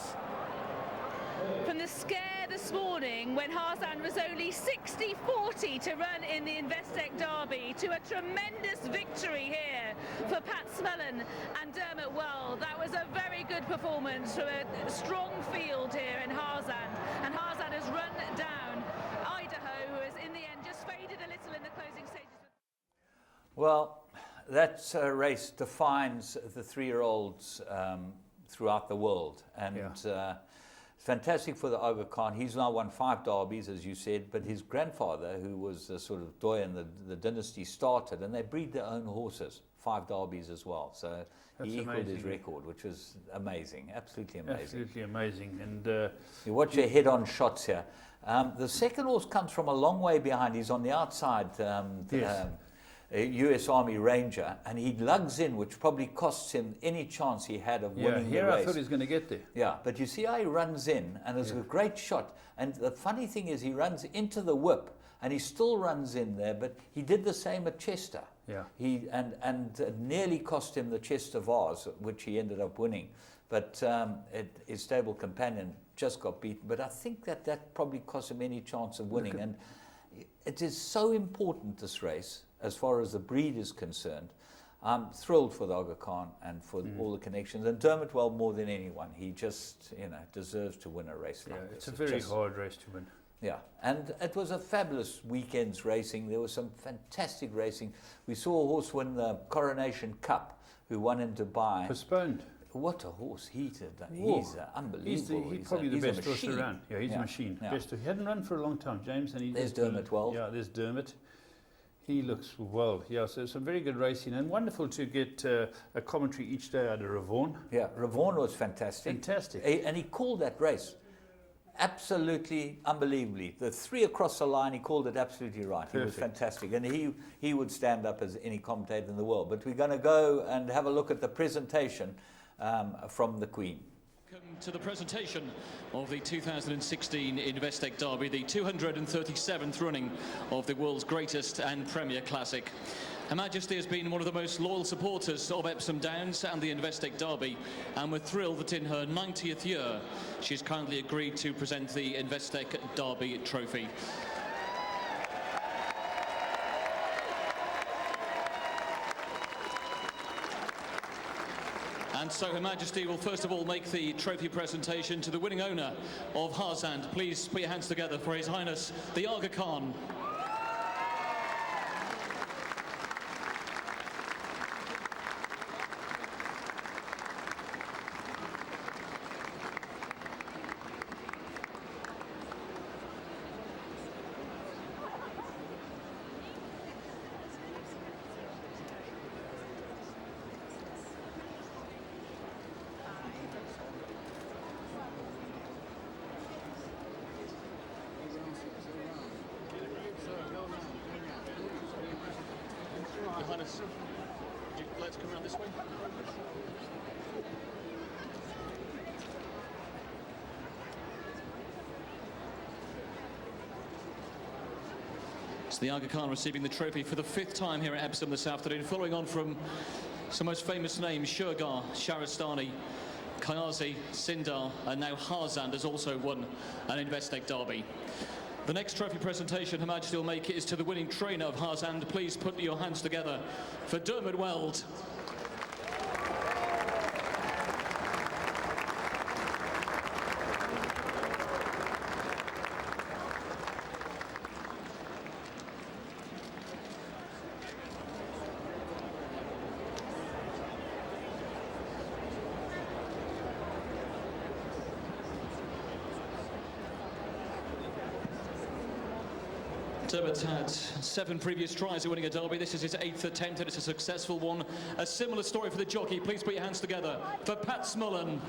from the scare this morning when Harzand was only 60-40 to run in the Investec Derby to a tremendous victory here for Pat Smullen and Dermot Weld. That was a very good performance from a strong field here in Harzand, and Harzand has run down Idaho, who has in the end just faded a little in the closing stages. Well, that race defines the 3-year-olds throughout the world, and fantastic for the Aga Khan. He's now won 5 derbies, as you said, but his grandfather, who was the sort of doyen, the dynasty started, and they breed their own horses, 5 derbies as well. So That's he equaled amazing. his record, which was amazing, absolutely amazing. Absolutely amazing. And you watch your head-on shots here. The second horse comes from a long way behind. He's on the outside. US Army Ranger, and he lugs in, which probably costs him any chance he had of winning the race. I thought he was going to get there. Yeah, but you see how he runs in, and it's a great shot. And the funny thing is, he runs into the whip, and he still runs in there. But he did the same at Chester. Yeah. And it nearly cost him the Chester Vase, which he ended up winning. But his stable companion just got beaten. But I think that probably cost him any chance of winning. And it is so important, this race, as far as the breed is concerned. I'm thrilled for the Aga Khan and for all the connections. And Dermot Weld more than anyone. He just, deserves to win a race like this. It's a very hard race to win. Yeah, and it was a fabulous weekend's racing. There was some fantastic racing. We saw a horse win the Coronation Cup, who won in Dubai. Postponed. What a horse he did. He's unbelievable. He's probably the best horse machine. around. Yeah, he's a machine. Yeah. Best. He hadn't run for a long time, James. And there's Dermot Weld. Yeah, there's Dermot. He looks well. Yeah, so some very good racing, and wonderful to get a commentary each day out of Ravon. Yeah, Ravon was fantastic. Fantastic. And he called that race absolutely unbelievably. The 3 across the line, he called it absolutely right. Perfect. He was fantastic, and he would stand up as any commentator in the world. But we're going to go and have a look at the presentation from the Queen. Welcome to the presentation of the 2016 Investec Derby, the 237th running of the world's greatest and premier classic. Her Majesty has been one of the most loyal supporters of Epsom Downs and the Investec Derby, and we're thrilled that in her 90th year she's kindly agreed to present the Investec Derby trophy. And so Her Majesty will first of all make the trophy presentation to the winning owner of Harzand. Please put your hands together for His Highness the Aga Khan. Let's come around this way. So the Aga Khan receiving the trophy for the 5th time here at Epsom this afternoon, following on from some most famous names: Shergar, Sharastani, Kayazi, Sindar, and now Harzand has also won an Investec Derby. The next trophy presentation Her Majesty will make is to the winning trainer of Harzand. Please put your hands together for Dermot Weld. Dermot's had 7 previous tries at winning a derby. This is his 8th attempt, and it's a successful one. A similar story for the jockey. Please put your hands together for Pat Smullen.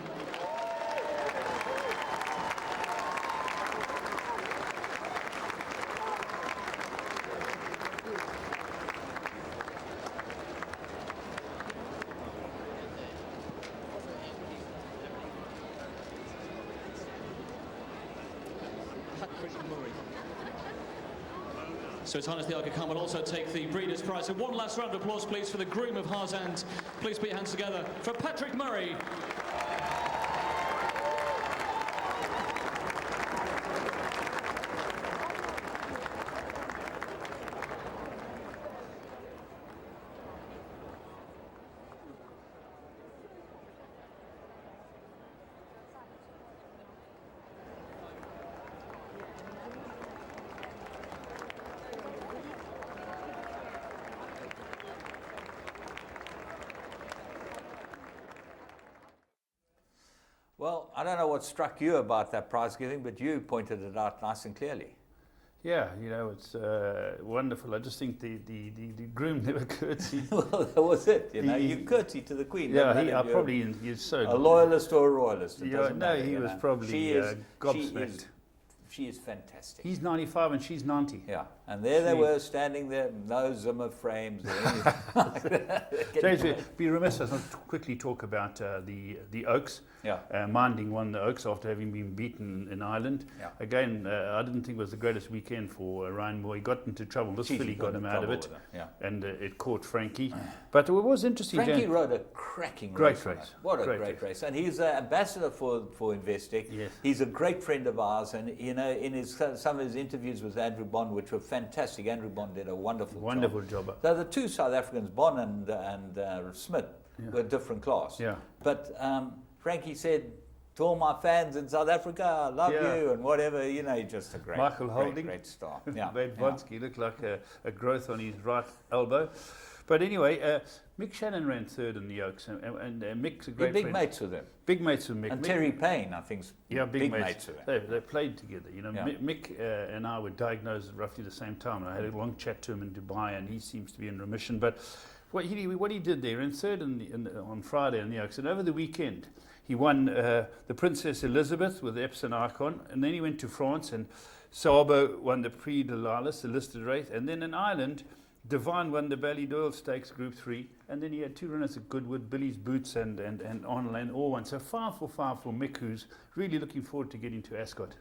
So His Highness the Aga Khan will also take the Breeders' Prize. So one last round of applause, please, for the groom of Harzand. Please put your hands together for Patrick Murray. Well, I don't know what struck you about that prize giving, but you pointed it out nice and clearly. Yeah, it's wonderful. I just think the groom never curtsied. Well, that was it. You curtsy to the Queen. He's so a loyalist or a royalist. He was probably gobsmacked. She is fantastic. He's 95 and she's 90. Yeah, and there they were standing there, no Zimmer frames or anything like that. James, we'd be remiss us not to quickly talk about the Oaks. Yeah. Minding won the Oaks after having been beaten in Ireland. Yeah. Again, I didn't think it was the greatest weekend for Ryan Moore. He got into trouble. This filly got him out of it. And it caught Frankie. But it was interesting. Frankie rode a cracking race. What a great race. And he's an ambassador for Investec. Yes. He's a great friend of ours. And, in some of his interviews with Andrew Bond, which were fantastic, Andrew Bond did a wonderful job. So the two South Africans, Bond and Smith, were a different class. Yeah. But Frankie said, to all my fans in South Africa, I love you and whatever, just a great star. Yeah. Made Bonsky look like a growth on his right elbow. But anyway, Mick Shannon ran third in the Oaks, and Mick's a great friend. Big mates with him. Big mates with Mick. And Terry Payne, I think, big mates with him. They played together. Mick and I were diagnosed at roughly the same time. And I had a long chat to him in Dubai, and he seems to be in remission. But what he did there, in third on Friday in the Oaks, and over the weekend, he won the Princess Elizabeth with the Epsom Icon, and then he went to France, and Sabo won the Prix de l'Alice, the listed race, and then in Ireland, Devine won the Ballydoyle Stakes Group 3, and then he had two runners at Goodwood, Billy's Boots and Arnold and all won. So 5 for Mick, who's really looking forward to getting to Ascot.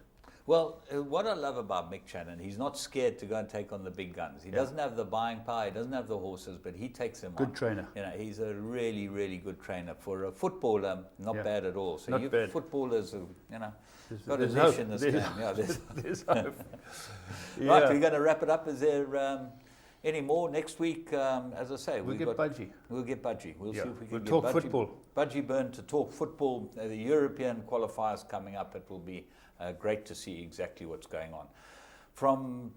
Well, what I love about Mick Shannon, he's not scared to go and take on the big guns. He doesn't have the buying power, he doesn't have the horses, but he takes them on. Good trainer. He's a really, really good trainer. For a footballer, not bad at all. So not bad. Footballers, got a there's niche hope. in this There's- game. Yeah, there's hope. Right, we're going to wrap it up. Is there any more next week? As I say, We'll get Budgie. We'll get Budgie. We'll see if we can We'll get talk Budgie, football. Budgie Byrne to talk football. The European qualifiers coming up. It will be great to see exactly what's going on. From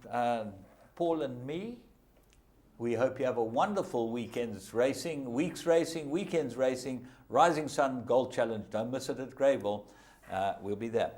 Paul and me, we hope you have a wonderful weekend's racing, week's racing, weekend's racing, Rising Sun Gold Challenge. Don't miss it at Greyville. We'll be there.